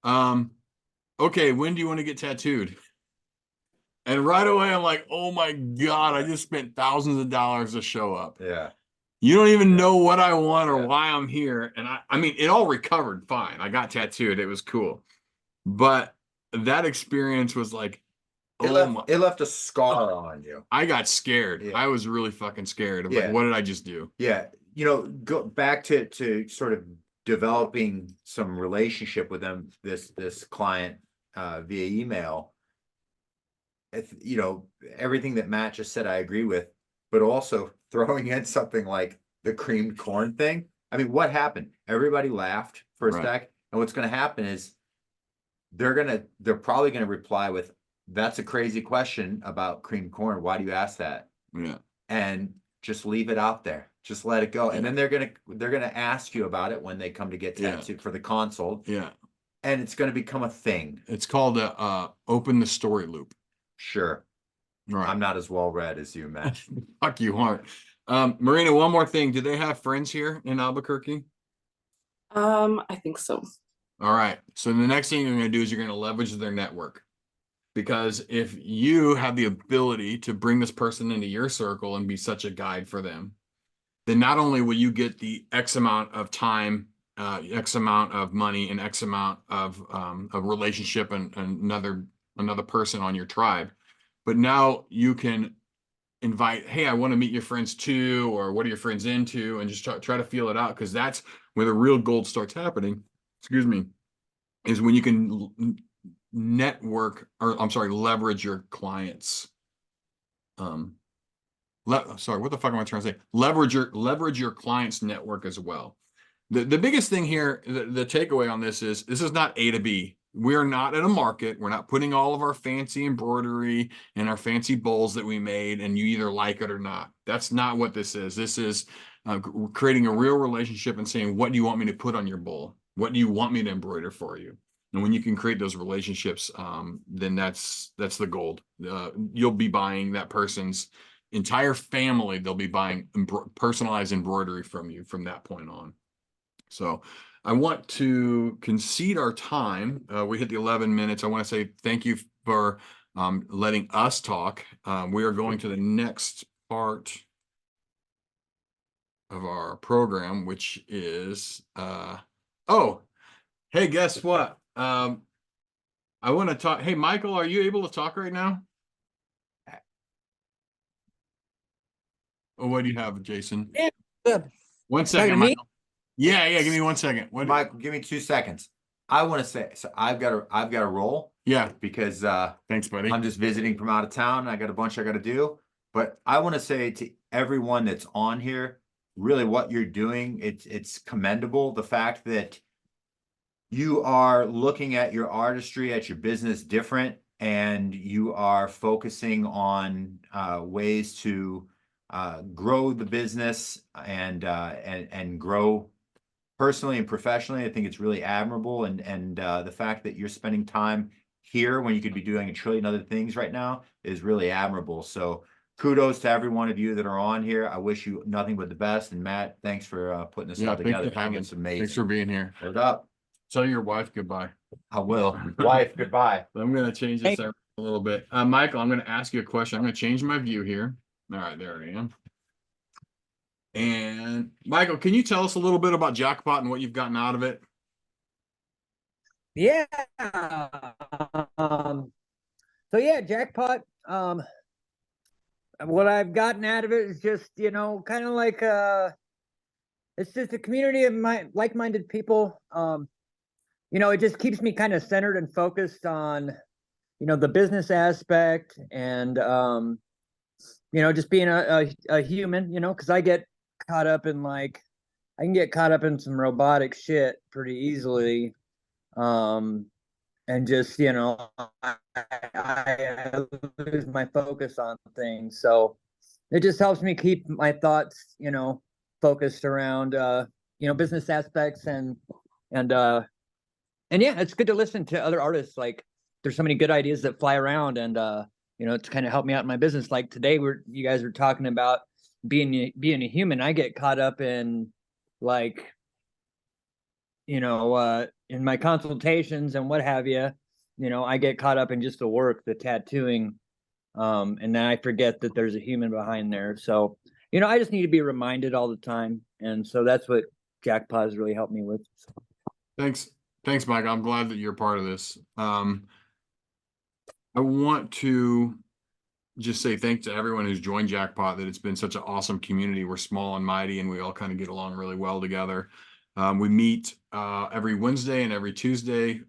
okay, when do you want to get tattooed?" And right away, I'm like, "Oh my God, I just spent thousands of dollars to show up. Yeah. You don't even Yeah. know what I want or Yeah. why I'm here." And I mean, it all recovered fine. I got tattooed. It was cool. But that experience was like, It left a scar on you. I got scared. Yeah. I was really fucking scared of Yeah. like, what did I just do? Yeah. You know, go back to sort of developing some relationship with them, this client via email. You know, everything that Matt just said, I agree with, but also throwing in something like the creamed corn thing. I mean, what happened? Everybody laughed for a Right. sec. And what's going to happen is they're probably going to reply with, "That's a crazy question about creamed corn. Why do you ask that?" Yeah. And just leave it out there. Just let it go. And Yeah. then they're gonna ask you about it when they come to get Yeah. tattooed for the consult. Yeah. And it's gonna become a thing. It's called open the story loop. Sure. Right. I'm not as well read as you, Matt. Fuck you aren't. Marina, one more thing. Do they have friends here in Albuquerque? I think so. All right. So the next thing you're going to do is you're going to leverage their network. Because if you have the ability to bring this person into your circle and be such a guide for them, then not only will you get the X amount of time, X amount of money, and X amount of a relationship and another person on your tribe, but now you can invite, hey, I want to meet your friends too, or what are your friends into, and just try to feel it out, because that's where the real gold starts happening. Excuse me, is when you can network, or I'm sorry, leverage your clients. Sorry, what the fuck am I trying to say? Leverage your clients' network as well. The biggest thing here, the takeaway on this is not A to B. We're not in a market. We're not putting all of our fancy embroidery and our fancy bowls that we made, and you either like it or not. That's not what this is. This is creating a real relationship and saying, what do you want me to put on your bowl? What do you want me to embroider for you? And when you can create those relationships, then that's the gold. You'll be buying that person's entire family. They'll be buying personalized embroidery from you from that point on. So I want to concede our time. We hit the 11 minutes. I want to say thank you for letting us talk. We are going to the next part of our program, which is, oh, hey, guess what? I want to talk. Hey, Michael, are you able to talk right now? Oh, what do you have, Jason? Yeah, good. 1 Talking to second, me? Michael. Yeah, give me 1 second. What? Michael, give me 2 seconds. I want to say, so I've got to roll Yeah, because thanks, buddy. I'm just visiting from out of town. I got a bunch I got to do. But I want to say to everyone that's on here, really what you're doing, it's commendable. The fact that you are looking at your artistry, at your business different, and you are focusing on ways to grow the business and grow personally and professionally. I think it's really admirable, and the fact that you're spending time here when you could be doing a trillion other things right now is really admirable. So kudos to every one of you that are on here. I wish you nothing but the best. And Matt, thanks for putting this all Thanks together. for I think having. it's amazing. Thanks for being here. Hold up. Tell your wife goodbye. I will. Wife, goodbye. I'm going to change this a little bit. Michael, I'm going to ask you a question. I'm going to change my view here. All right, there I am. And Michael, can you tell us a little bit about Jackpot and what you've gotten out of it? Yeah. So yeah, Jackpot. What I've gotten out of it is just, kind of like it's just a community of like-minded people. It just keeps me kind of centered and focused on, the business aspect and just being a human, because I get caught up in I can get caught up in some robotic shit pretty easily. And just, I lose my focus on things. So it just helps me keep my thoughts, focused around, business aspects and yeah, it's good to listen to other artists. Like there's so many good ideas that fly around and, it's kind of helped me out in my business. Like today you guys were talking about, being a human, I get caught up in like, in my consultations and what have you. I get caught up in just the work, the tattooing, and then I forget that there's a human behind there. So, I just need to be reminded all the time, and so that's what Jackpot has really helped me with. Thanks, Mike. I'm glad that you're part of this. I want to just say thanks to everyone who's joined Jackpot, that it's been such an awesome community. We're small and mighty, and we all kind of get along really well together. We meet every Wednesday and every Tuesday.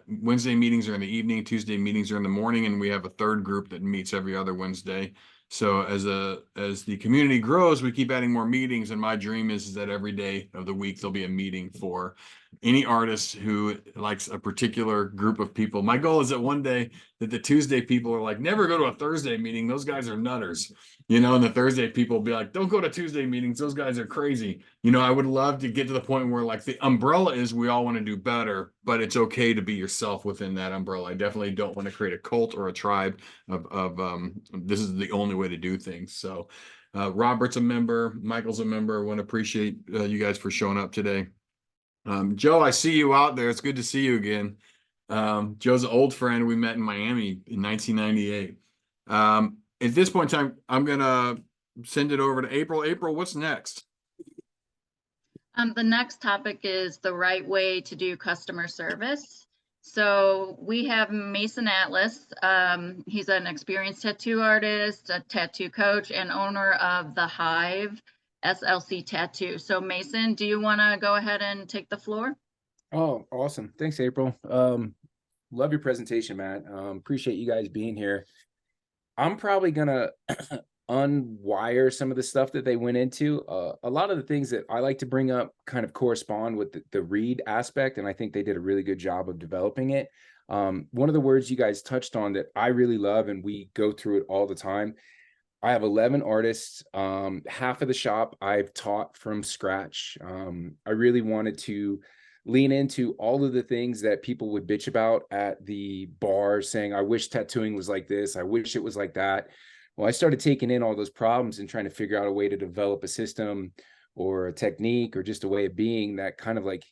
Wednesday meetings are in the evening, Tuesday meetings are in the morning, and we have a third group that meets every other Wednesday. So as the community grows, we keep adding more meetings, and my dream is that every day of the week there'll be a meeting for any artist who likes a particular group of people. My goal is that one day that the Tuesday people are like, never go to a Thursday meeting, those guys are nutters, and the Thursday people will be like, don't go to Tuesday meetings, those guys are crazy. I would love to get to the point where like the umbrella is we all want to do better, but it's okay to be yourself within that umbrella. I definitely don't want to create a cult or a tribe of this is the only way to do things. So Robert's a member, Michael's a member. I want to appreciate you guys for showing up today. Joe, I see you out there. It's good to see you again. Joe's an old friend. We met in Miami in 1998. At this point in time, I'm going to send it over to April. April, what's next? The next topic is the right way to do customer service. So we have Mason Atlas. He's an experienced tattoo artist, a tattoo coach, and owner of The Hive SLC Tattoo. So Mason, do you want to go ahead and take the floor? Oh, awesome. Thanks, April. Love your presentation, Matt. Appreciate you guys being here. I'm probably gonna unwire some of the stuff that they went into. A lot of the things that I like to bring up kind of correspond with the read aspect, and I think they did a really good job of developing it. One of the words you guys touched on that I really love, and we go through it all the time. I have 11 artists. Half of the shop I've taught from scratch. I really wanted to lean into all of the things that people would bitch about at the bar, saying, I wish tattooing was like this. I wish it was like that. Well, I started taking in all those problems and trying to figure out a way to develop a system or a technique or just a way of being that kind of like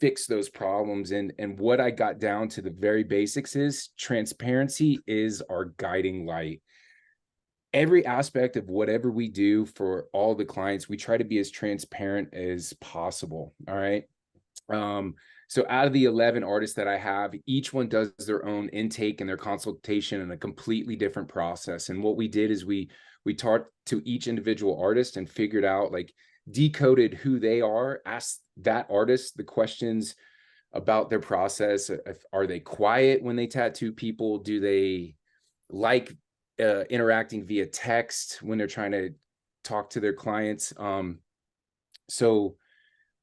fix those problems. And what I got down to the very basics is transparency is our guiding light. Every aspect of whatever we do for all the clients, we try to be as transparent as possible. All right. So out of the 11 artists that I have, each one does their own intake and their consultation in a completely different process. And what we did is we talked to each individual artist and figured out, like, decoded who they are, asked that artist the questions about their process. Are they quiet when they tattoo people? Do they like interacting via text when they're trying to talk to their clients? So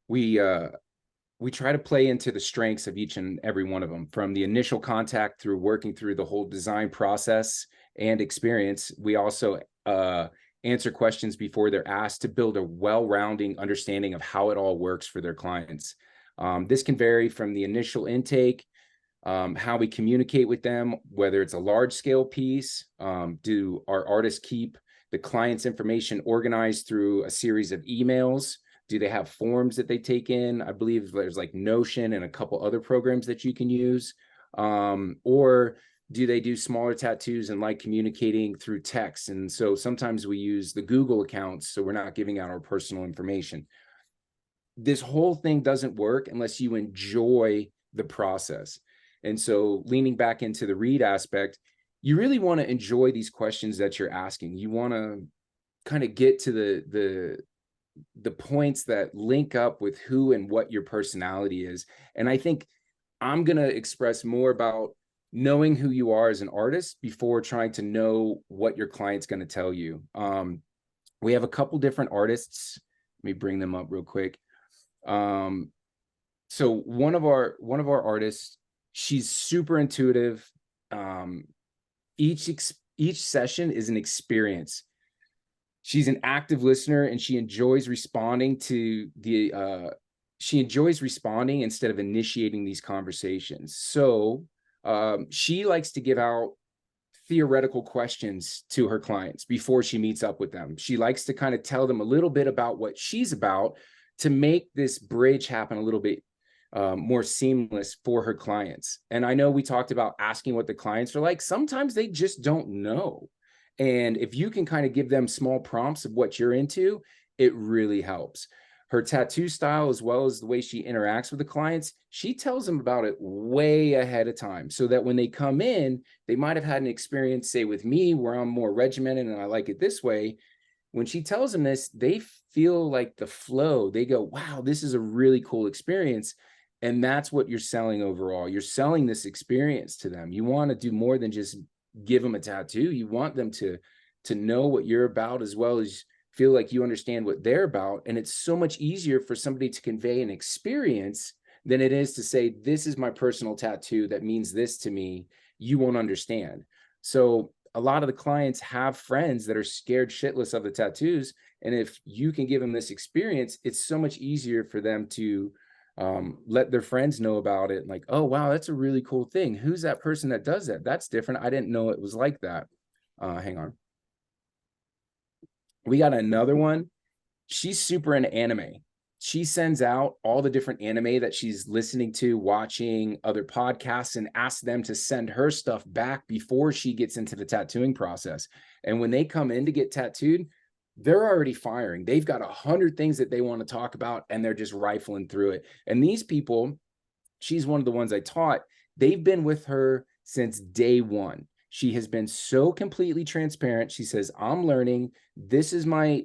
we try to play into the strengths of each and every one of them, from the initial contact through working through the whole design process and experience. We also answer questions before they're asked to build a well-rounding understanding of how it all works for their clients. This can vary from the initial intake, how we communicate with them, whether it's a large-scale piece. Do our artists keep the client's information organized through a series of emails? Do they have forms that they take in? I believe there's like Notion and a couple other programs that you can use. Or do they do smaller tattoos and like communicating through text? And so sometimes we use the Google accounts, so we're not giving out our personal information. This whole thing doesn't work unless you enjoy the process. And so leaning back into the read aspect, you really want to enjoy these questions that you're asking. You want to kind of get to the points that link up with who and what your personality is. And I think I'm going to express more about knowing who you are as an artist before trying to know what your client's going to tell you. We have a couple different artists. Let me bring them up real quick. So one of our artists, she's super intuitive. Each session is an experience. She's an active listener, and she enjoys responding to she enjoys responding instead of initiating these conversations. So she likes to give out theoretical questions to her clients before she meets up with them. She likes to kind of tell them a little bit about what she's about to make this bridge happen a little bit more seamless for her clients. And I know we talked about asking what the clients are like. Sometimes they just don't know. And if you can kind of give them small prompts of what you're into, it really helps. Her tattoo style, as well as the way she interacts with the clients, she tells them about it way ahead of time so that when they come in, they might have had an experience, say with me, where I'm more regimented and I like it this way. When she tells them this, they feel like the flow. They go, wow, this is a really cool experience. And that's what you're selling overall. You're selling this experience to them. You want to do more than just give them a tattoo. You want them to know what you're about, as well as feel like you understand what they're about. And it's so much easier for somebody to convey an experience than it is to say, this is my personal tattoo that means this to me. You won't understand. So a lot of the clients have friends that are scared shitless of the tattoos. And if you can give them this experience, it's so much easier for them to let their friends know about it. Like, oh, wow, that's a really cool thing. Who's that person that does that? That's different. I didn't know it was like that. Hang on. We got another one. She's super into anime. She sends out all the different anime that she's listening to, watching other podcasts, and asks them to send her stuff back before she gets into the tattooing process. And when they come in to get tattooed, they're already firing. They've got 100 things that they want to talk about, and they're just rifling through it. And these people, she's one of the ones I taught, they've been with her since day one. She has been so completely transparent. She says, I'm learning. This is my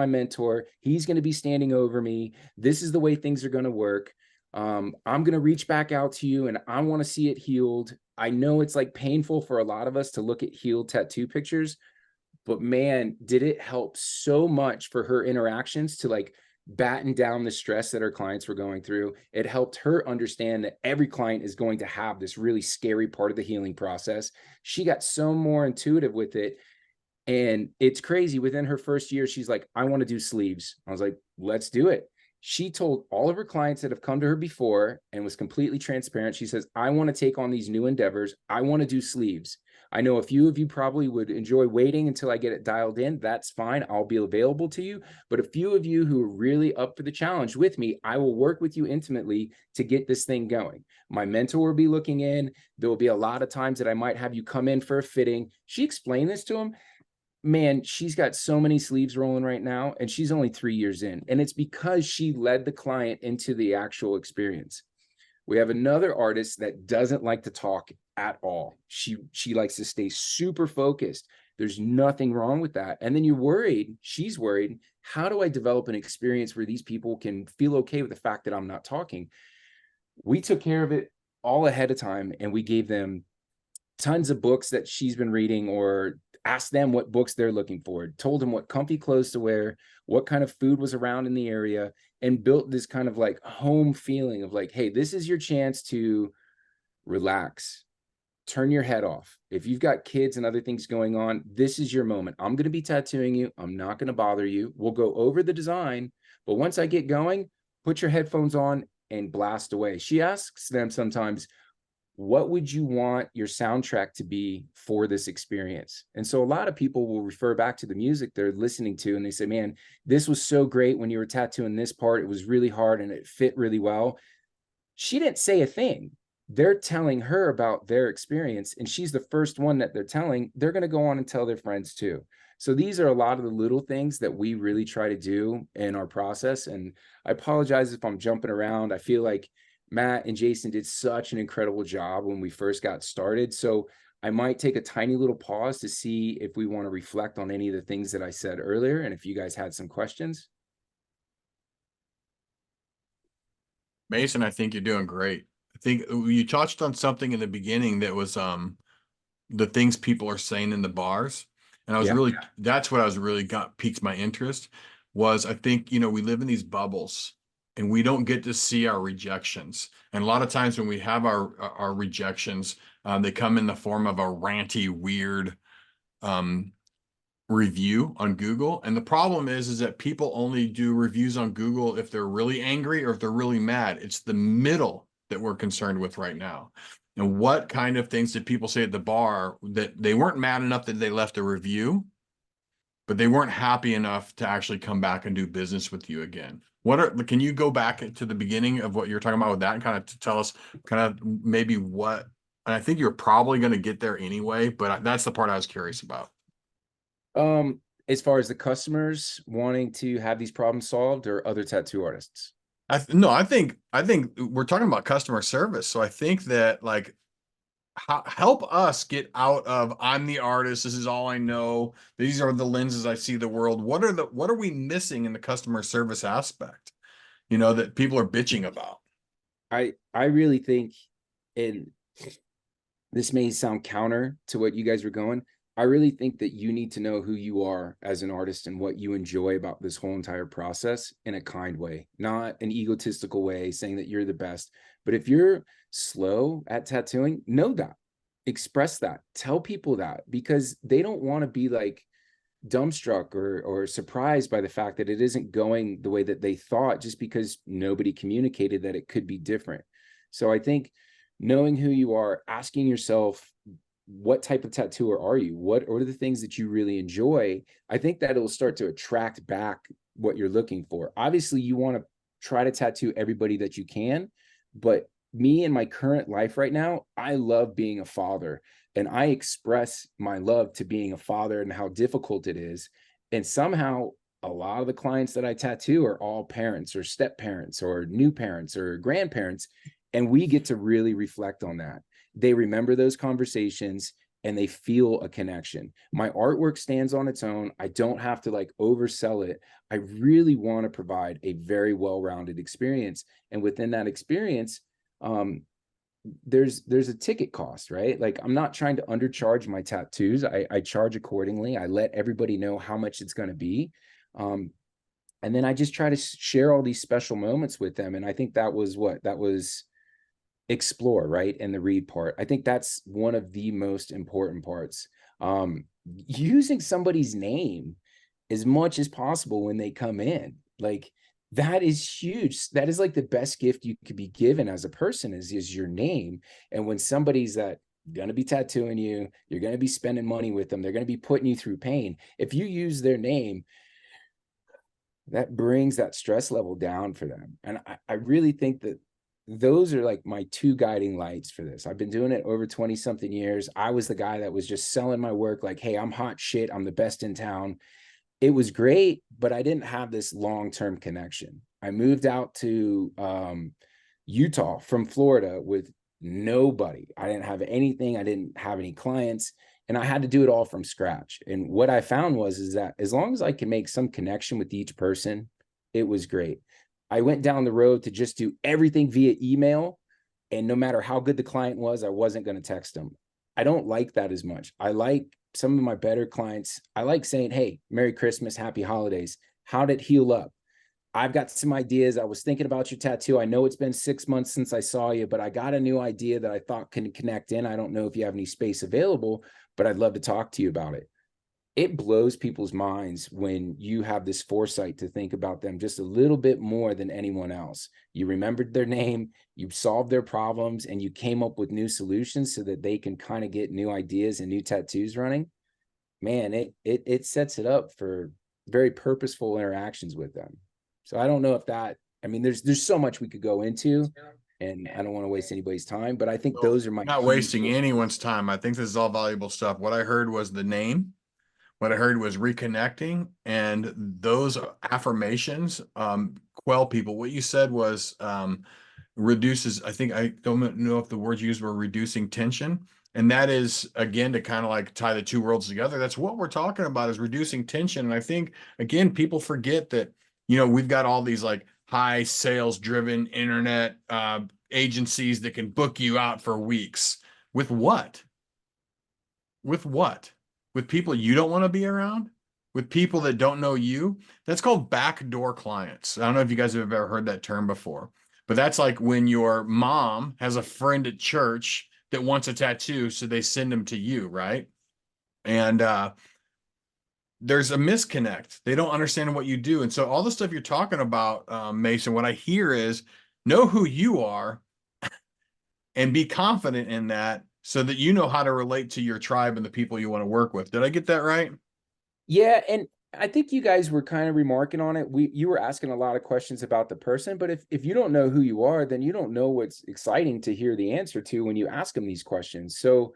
mentor. He's going to be standing over me. This is the way things are going to work. I'm going to reach back out to you and I want to see it healed. I know it's like painful for a lot of us to look at healed tattoo pictures, but man, did it help so much for her interactions to like batten down the stress that her clients were going through. It helped her understand that every client is going to have this really scary part of the healing process. She got so more intuitive with it. And it's crazy. Within her first year, she's like, I want to do sleeves. I was like, let's do it. She told all of her clients that have come to her before and was completely transparent. She says, I want to take on these new endeavors. I want to do sleeves. I know a few of you probably would enjoy waiting until I get it dialed in. That's fine. I'll be available to you. But a few of you who are really up for the challenge with me, I will work with you intimately to get this thing going. My mentor will be looking in. There will be a lot of times that I might have you come in for a fitting. She explained this to him. Man, she's got so many sleeves rolling right now, and she's only 3 years in. And it's because she led the client into the actual experience. We have another artist that doesn't like to talk at all. She likes to stay super focused. There's nothing wrong with that. And then she's worried, how do I develop an experience where these people can feel okay with the fact that I'm not talking? We took care of it all ahead of time, and we gave them tons of books that she's been reading, or asked them what books they're looking for, told them what comfy clothes to wear, what kind of food was around in the area, and built this kind of like home feeling of like, hey, this is your chance to relax, turn your head off. If you've got kids and other things going on, this is your moment. I'm going to be tattooing you. I'm not going to bother you. We'll go over the design, but once I get going, put your headphones on and blast away. She asks them sometimes, what would you want your soundtrack to be for this experience? And so a lot of people will refer back to the music they're listening to, and they say, man, this was so great when you were tattooing this part. It was really hard and it fit really well. She didn't say a thing. They're telling her about their experience, and she's the first one that they're telling. They're going to go on and tell their friends too. So these are a lot of the little things that we really try to do in our process. And I apologize if I'm jumping around. I feel like Matt and Jason did such an incredible job when we first got started. So I might take a tiny little pause to see if we want to reflect on any of the things that I said earlier, and if you guys had some questions. Mason, I think you're doing great. I think you touched on something in the beginning that was the things people are saying in the bars. And I was that's what I was really piqued my interest was, I think, we live in these bubbles and we don't get to see our rejections. And a lot of times when we have our rejections, they come in the form of a ranty, weird review on Google. And the problem is that people only do reviews on Google if they're really angry or if they're really mad. It's the middle that we're concerned with right now. And what kind of things did people say at the bar that they weren't mad enough that they left a review, but they weren't happy enough to actually come back and do business with you again? Can you go back to the beginning of what you're talking about with that and kind of to tell us kind of maybe what, and I think you're probably going to get there anyway, but that's the part I was curious about. As far as the customers wanting to have these problems solved or other tattoo artists? No, I think we're talking about customer service. So I think that like help us get out of I'm the artist, this is all I know, these are the lenses I see the world. What are we missing in the customer service aspect, you know, that people are bitching about? I really think, and this may sound counter to what you guys were going, I really think that you need to know who you are as an artist and what you enjoy about this whole entire process in a kind way, not an egotistical way saying that you're the best. But if you're slow at tattooing, know that, express that, tell people that, because they don't want to be like dumbstruck or surprised by the fact that it isn't going the way that they thought just because nobody communicated that it could be different. So I think knowing who you are, asking yourself, what type of tattooer are you? What are the things that you really enjoy? I think that it'll start to attract back what you're looking for. Obviously, you want to try to tattoo everybody that you can, but me in my current life right now, I love being a father, and I express my love to being a father and how difficult it is. And somehow a lot of the clients that I tattoo are all parents or step parents or new parents or grandparents. And we get to really reflect on that. They remember those conversations and they feel a connection. My artwork stands on its own. I don't have to like oversell it. I really want to provide a very well-rounded experience. And within that experience, there's a ticket cost, right? Like I'm not trying to undercharge my tattoos. I charge accordingly. I let everybody know how much it's going to be. And then I just try to share all these special moments with them. And I think that was explore, right? And the read part. I think that's one of the most important parts. Using somebody's name as much as possible when they come in, like that is huge. That is like the best gift you could be given as a person is your name. And when somebody's that going to be tattooing you, you're going to be spending money with them, they're going to be putting you through pain. If you use their name, that brings that stress level down for them. And I really think that those are like my two guiding lights for this. I've been doing it over 20 something years. I was the guy that was just selling my work like, hey, I'm hot shit, I'm the best in town. It was great, but I didn't have this long-term connection. I moved out to Utah from Florida with nobody. I didn't have anything. I didn't have any clients, and I had to do it all from scratch. And what I found is that as long as I can make some connection with each person, it was great. I went down the road to just do everything via email, and no matter how good the client was, I wasn't going to text them. I don't like that as much. I like some of my better clients. I like saying, hey, Merry Christmas, Happy Holidays. How did it heal up? I've got some ideas. I was thinking about your tattoo. I know it's been 6 months since I saw you, but I got a new idea that I thought can connect in. I don't know if you have any space available, but I'd love to talk to you about it. It blows people's minds when you have this foresight to think about them just a little bit more than anyone else. You remembered their name, you solved their problems, and you came up with new solutions so that they can kind of get new ideas and new tattoos running. Man, it sets it up for very purposeful interactions with them. So I don't know if that, I mean, there's so much we could go into, and I don't want to waste anybody's time, but I think those are my Not wasting anyone's time. I think this is all valuable stuff. What I heard was the name. What I heard was reconnecting, and those affirmations quell people. What you said was reduces, I think, I don't know if the words used were reducing tension. And that is, again, to kind of like tie the two worlds together. That's what we're talking about, is reducing tension. And I think, again, people forget that, you know, we've got all these like high sales driven internet agencies that can book you out for weeks. With what? With what? With people you don't want to be around? With people that don't know you? That's called backdoor clients. I don't know if you guys have ever heard that term before, but that's like when your mom has a friend at church that wants a tattoo, so they send them to you, right? And there's a misconnect. They don't understand what you do. And so all the stuff you're talking about, Mason, what I hear is know who you are and be confident in that so that you know how to relate to your tribe and the people you want to work with. Did I get that right? Yeah, and I think you guys were kind of remarking on it. You were asking a lot of questions about the person, but if you don't know who you are, then you don't know what's exciting to hear the answer to when you ask them these questions. So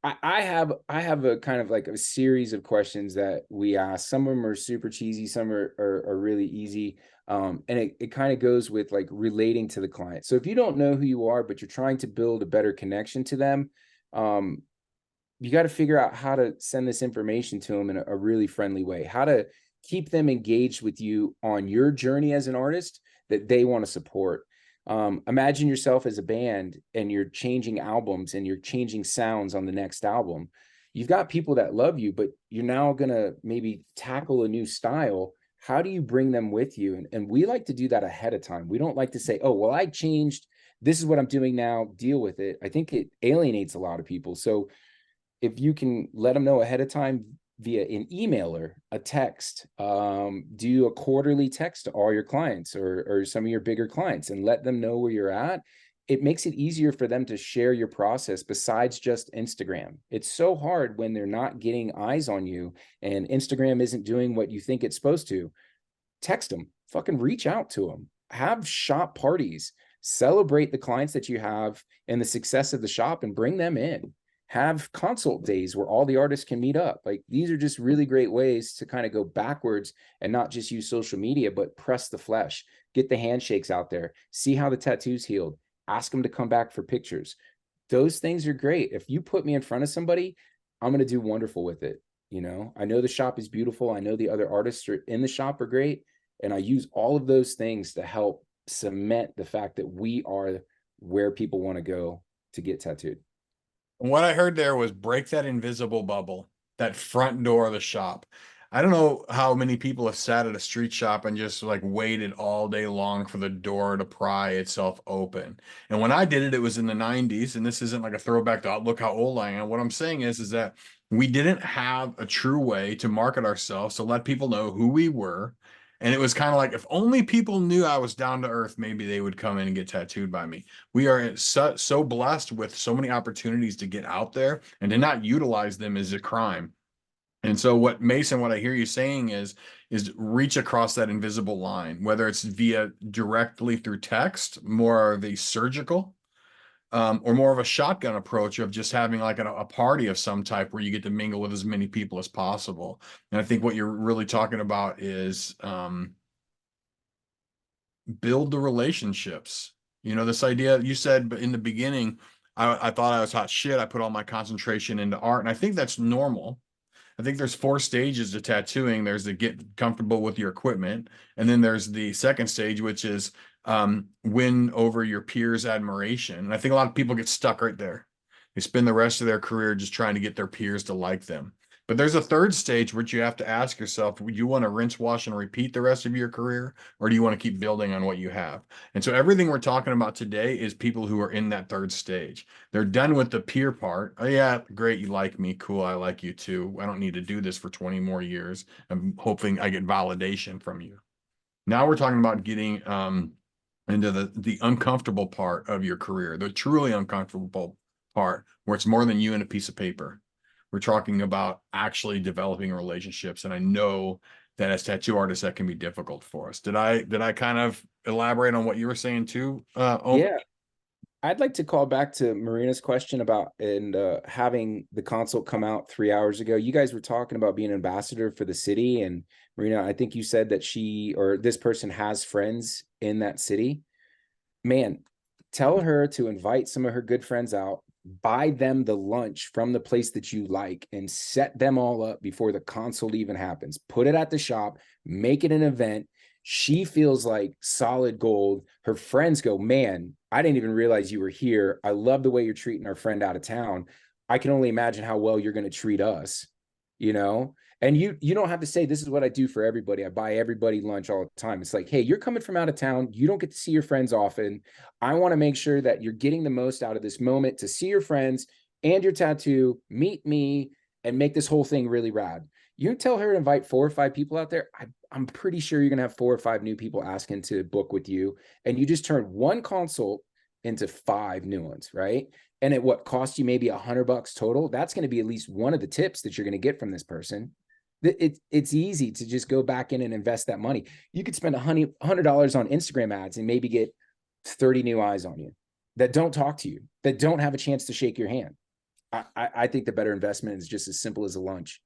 I have a kind of like a series of questions that we ask. Some of them are super cheesy, some are really easy. And it kind of goes with like relating to the client. So if you don't know who you are, but you're trying to build a better connection to them, you got to figure out how to send this information to them in a really friendly way, how to keep them engaged with you on your journey as an artist that they want to support. Imagine yourself as a band and you're changing albums and you're changing sounds on the next album. You've got people that love you, but you're now going to maybe tackle a new style. How do you bring them with you? And we like to do that ahead of time. We don't like to say, oh, well, I changed. This is what I'm doing now. Deal with it. I think it alienates a lot of people. So if you can let them know ahead of time via an email or a text, do a quarterly text to all your clients or some of your bigger clients and let them know where you're at. It makes it easier for them to share your process besides just Instagram. It's so hard when they're not getting eyes on you and Instagram isn't doing what you think it's supposed to. Text them, fucking reach out to them, have shop parties, celebrate the clients that you have and the success of the shop and bring them in. Have consult days where all the artists can meet up. Like these are just really great ways to kind of go backwards and not just use social media, but press the flesh, get the handshakes out there, see how the tattoo's healed, ask them to come back for pictures. Those things are great. If you put me in front of somebody, I'm going to do wonderful with it. You know, I know the shop is beautiful. I know the other artists are in the shop are great. And I use all of those things to help cement the fact that we are where people want to go to get tattooed. And what I heard there was break that invisible bubble, that front door of the shop. I don't know how many people have sat at a street shop and just like waited all day long for the door to pry itself open. And when I did it, it was in the 90s. And this isn't like a throwback to look how old I am. What I'm saying is that we didn't have a true way to market ourselves to let people know who we were. And it was kind of like, if only people knew I was down to earth, maybe they would come in and get tattooed by me. We are so blessed with so many opportunities to get out there, and to not utilize them is a crime. And so what Mason, what I hear you saying is reach across that invisible line, whether it's via directly through text, more of a surgical, or more of a shotgun approach of just having like a party of some type where you get to mingle with as many people as possible. And I think what you're really talking about is build the relationships. You know, this idea you said in the beginning, I thought I was hot shit. I put all my concentration into art. And I think that's normal. I think there's 4 stages to tattooing. There's the get comfortable with your equipment. And then there's the second stage, which is win over your peers' admiration. And I think a lot of people get stuck right there. They spend the rest of their career just trying to get their peers to like them. But there's a third stage which you have to ask yourself, do you want to rinse, wash, and repeat the rest of your career? Or do you want to keep building on what you have? And so everything we're talking about today is people who are in that third stage. They're done with the peer part. Oh yeah, great, you like me, cool, I like you too. I don't need to do this for 20 more years. I'm hoping I get validation from you. Now we're talking about getting into the uncomfortable part of your career, the truly uncomfortable part where it's more than you and a piece of paper. We're talking about actually developing relationships. And I know that as tattoo artists, that can be difficult for us. Did I kind of elaborate on what you were saying too? Yeah. I'd like to call back to Marina's question about having the consult come out 3 hours ago. You guys were talking about being an ambassador for the city. And Marina, I think you said that she or this person has friends in that city. Man, tell her to invite some of her good friends out, buy them the lunch from the place that you like, and set them all up before the consult even happens. Put it at the shop, make it an event. She feels like solid gold. Her friends go, man, I didn't even realize you were here. I love the way you're treating our friend out of town. I can only imagine how well you're going to treat us, you know? And you don't have to say, this is what I do for everybody. I buy everybody lunch all the time. It's like, hey, you're coming from out of town. You don't get to see your friends often. I want to make sure that you're getting the most out of this moment to see your friends and your tattoo, meet me, and make this whole thing really rad. You tell her to invite 4 or 5 people out there. I'm pretty sure you're going to have 4 or 5 new people asking to book with you. And you just turn one consult into 5 new ones, right? And at what cost you maybe $100 total, that's going to be at least one of the tips that you're going to get from this person. It's easy to just go back in and invest that money. You could spend $100 on Instagram ads and maybe get 30 new eyes on you that don't talk to you, that don't have a chance to shake your hand. I think the better investment is just as simple as a lunch.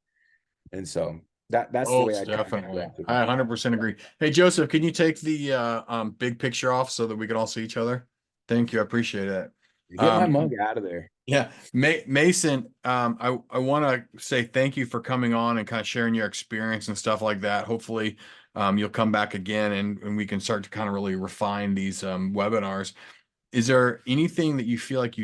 And so that's the way I definitely. I 100% agree. Hey, Joseph, can you take the big picture off so that we can all see each other? Thank you. I appreciate it. Get my mug out of there. Yeah. Mason, I want to say thank you for coming on and kind of sharing your experience and stuff like that. Hopefully you'll come back again and we can start to kind of really refine these webinars. Is there anything that you feel like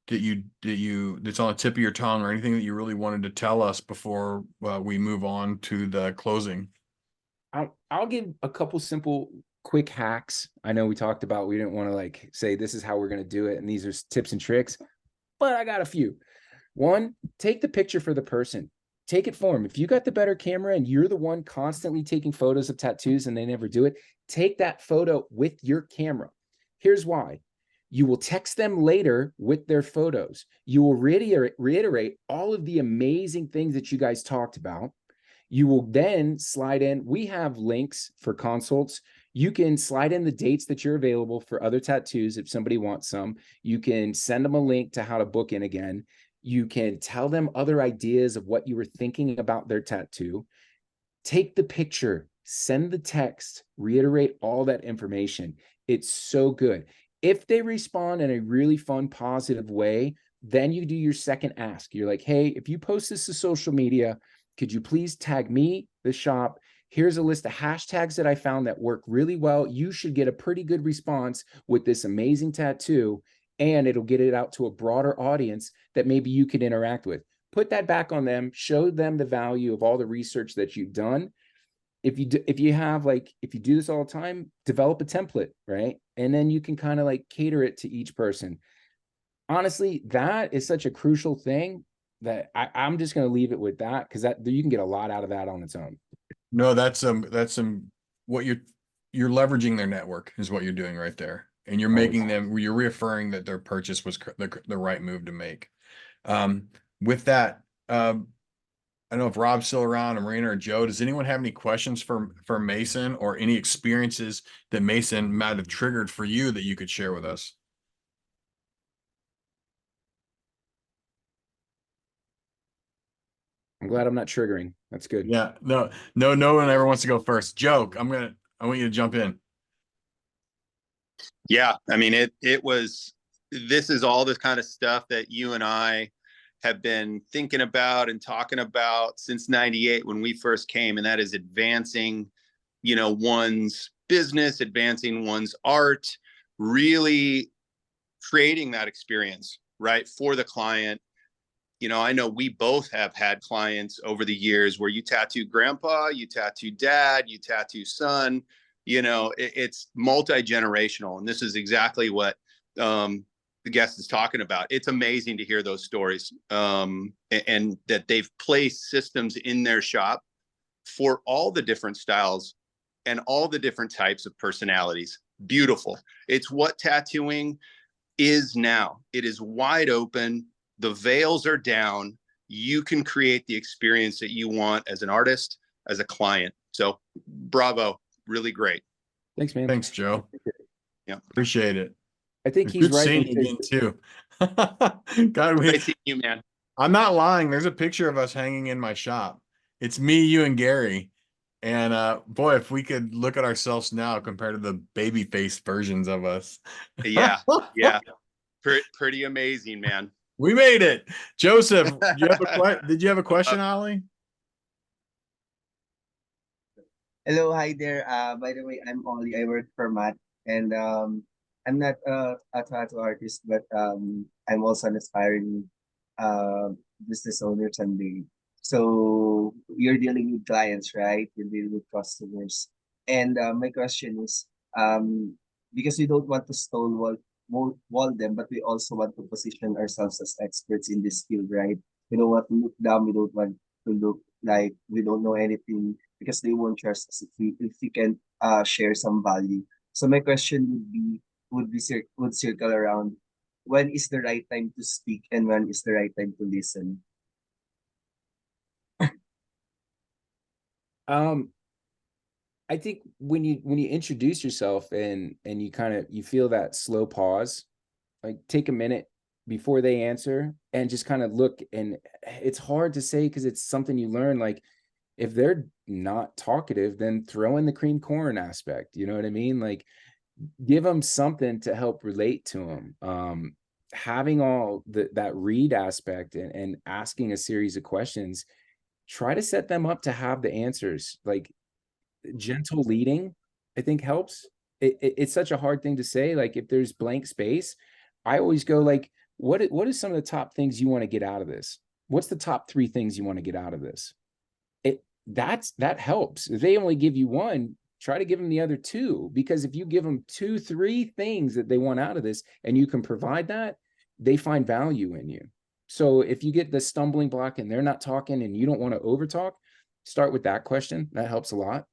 that's on the tip of your tongue, or anything that you really wanted to tell us before we move on to the closing? I'll give a couple simple quick hacks. I know we talked about, we didn't want to like say this is how we're going to do it and these are tips and tricks, but I got a few. One, take the picture for the person. Take it for them. If you got the better camera and you're the one constantly taking photos of tattoos and they never do it, take that photo with your camera. Here's why. You will text them later with their photos. You will reiterate all of the amazing things that you guys talked about. You will then slide in. We have links for consults. You can slide in the dates that you're available for other tattoos if somebody wants some. You can send them a link to how to book in again. You can tell them other ideas of what you were thinking about their tattoo. Take the picture, send the text, reiterate all that information. It's so good. If they respond in a really fun, positive way, then you do your second ask. You're like, hey, if you post this to social media, could you please tag me, the shop? Here's a list of hashtags that I found that work really well. You should get a pretty good response with this amazing tattoo, and it'll get it out to a broader audience that maybe you can interact with. Put that back on them, show them the value of all the research that you've done. If you do this all the time, develop a template, right? And then you can kind of like cater it to each person. Honestly, that is such a crucial thing that I'm just going to leave it with that, because that you can get a lot out of that on its own. No, that's what you're leveraging their network is what you're doing right there. And you're making them, you're reaffirming that their purchase was the right move to make. With that, I don't know if Rob's still around, or Marina or Joe. Does anyone have any questions for Mason, or any experiences that Mason might have triggered for you that you could share with us? I'm glad I'm not triggering. That's good. Yeah, no one ever wants to go first. Joe, I want you to jump in. Yeah, I mean, this is all the kind of stuff that you and I have been thinking about and talking about since '98 when we first came, and that is advancing, one's business, advancing one's art, really creating that experience, right, for the client. I know we both have had clients over the years where you tattoo grandpa, you tattoo dad, you tattoo son, it's multi-generational. And this is exactly what the guest is talking about. It's amazing to hear those stories, and that they've placed systems in their shop for all the different styles and all the different types of personalities. Beautiful. It's what tattooing is now. It is wide open. The veils are down. You can create the experience that you want as an artist, as a client. So bravo. Really great. Thanks, man. Thanks, Joe. Yeah. Appreciate it. I think he's Good right. seeing you again too. God, Great seeing you, man. I'm not lying. There's a picture of us hanging in my shop. It's me, you, and Gary. And boy, if we could look at ourselves now compared to the baby face versions of us. Yeah. Pretty amazing, man. We made it. Joseph, did you have a question, Ollie? Hello, hi there. By the way, I'm Ollie. I work for Matt, and I'm not a tattoo artist, but I'm also an aspiring business owner someday. So you're dealing with clients, right? You're dealing with customers, and my question is, because we don't want to wall them, but we also want to position ourselves as experts in this field, right? we don't want to look down, we don't want to look like we don't know anything because they won't trust us if we can share some value. So my question would circle around, when is the right time to speak and when is the right time to listen? I think when you introduce yourself and you kind of you feel that slow pause, like take a minute before they answer and just kind of look. And it's hard to say because it's something you learn. Like if they're not talkative, then throw in the cream corn aspect. You know what I mean? Like give them something to help relate to them. Having all that read aspect and asking a series of questions, try to set them up to have the answers. Like gentle leading, I think helps. It's such a hard thing to say. Like if there's blank space, I always go like, what is some of the top things you want to get out of this? What's the top 3 things you want to get out of this? That helps. If they only give you one, try to give them the other 2, because if you give them 2, 3 things that they want out of this and you can provide that, they find value in you. So if you get the stumbling block and they're not talking and you don't want to overtalk, start with that question. That helps a lot.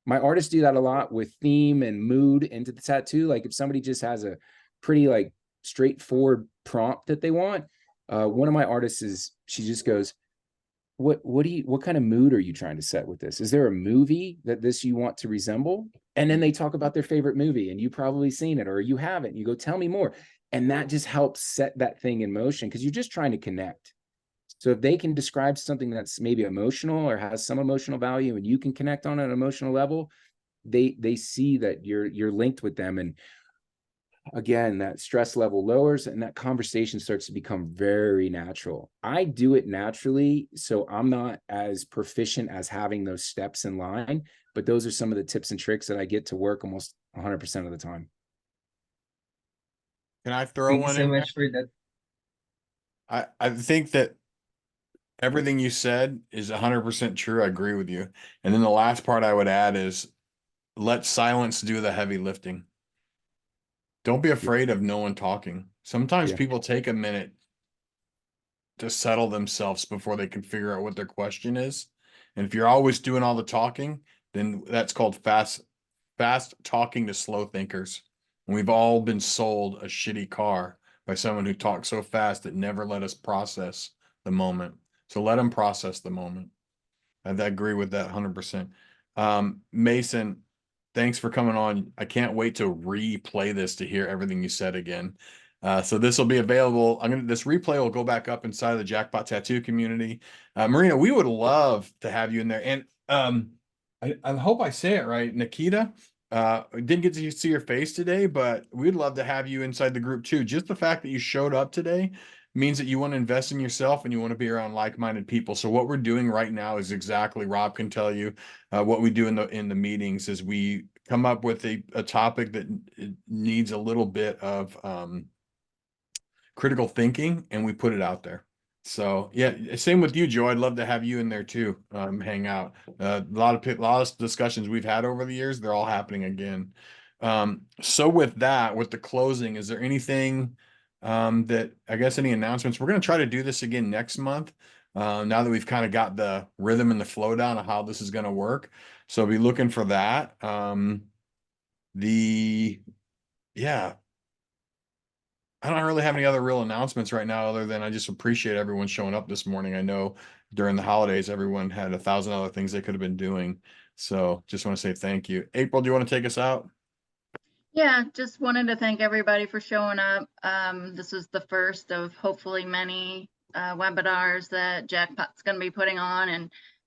My artists do that a lot with theme and mood into the tattoo. Like if somebody just has a pretty like straightforward prompt that they want, one of my artists she just goes, what kind of mood are you trying to set with this? Is there a movie that you want to resemble? And then they talk about their favorite movie and you probably seen it or you haven't. You go, tell me more. And that just helps set that thing in motion because you're just trying to connect. So if they can describe something that's maybe emotional or has some emotional value and you can connect on an emotional level, they see that you're linked with them. And again, that stress level lowers and that conversation starts to become very natural. I do it naturally, so I'm not as proficient as having those steps in line, but those are some of the tips and tricks that I get to work almost 100% of the time. Can I throw Thank you one so in there? much for that. I think that everything you said is 100% true. I agree with you. And then the last part I would add is let silence do the heavy lifting. Don't be afraid of no one talking. Sometimes Yeah. people take a minute to settle themselves before they can figure out what their question is. And if you're always doing all the talking, then that's called fast talking to slow thinkers. And we've all been sold a shitty car by someone who talked so fast that never let us process the moment. So let them process the moment. I agree with that 100%. Mason, thanks for coming on. I can't wait to replay this to hear everything you said again. So this will be available. This replay will go back up inside of the Jackpot Tattoo community. Marina, we would love to have you in there. And I hope I say it right. Nikita, didn't get to see your face today, but we'd love to have you inside the group too. Just the fact that you showed up today means that you want to invest in yourself and you want to be around like-minded people. So what we're doing right now is exactly, Rob can tell you, what we do in the meetings is we come up with a topic that needs a little bit of critical thinking and we put it out there. So yeah, same with you, Joe. I'd love to have you in there too, hang out. A lot of discussions we've had over the years, they're all happening again. So with that, with the closing, is there anything that I guess any announcements? We're going to try to do this again next month. Now that we've kind of got the rhythm and the flow down of how this is going to work. So be looking for that. Yeah, I don't really have any other real announcements right now, other than I just appreciate everyone showing up this morning. I know during the holidays, everyone had 1,000 other things they could have been doing. So just want to say thank you. April, do you want to take us out? Yeah, just wanted to thank everybody for showing up. This is the first of hopefully many webinars that Jackpot's going to be putting on.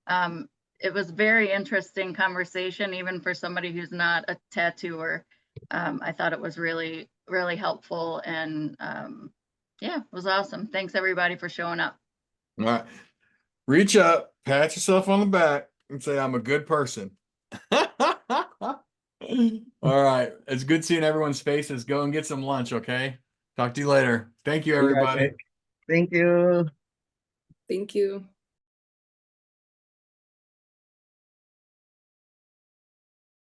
And it was very interesting conversation, even for somebody who's not a tattooer. I thought it was really, really helpful. And yeah, it was awesome. Thanks everybody for showing up. All right. Reach up, pat yourself on the back and say, I'm a good person. All right. It's good seeing everyone's faces. Go and get some lunch, okay? Talk to you later. Thank you, everybody. Thank you. Thank you.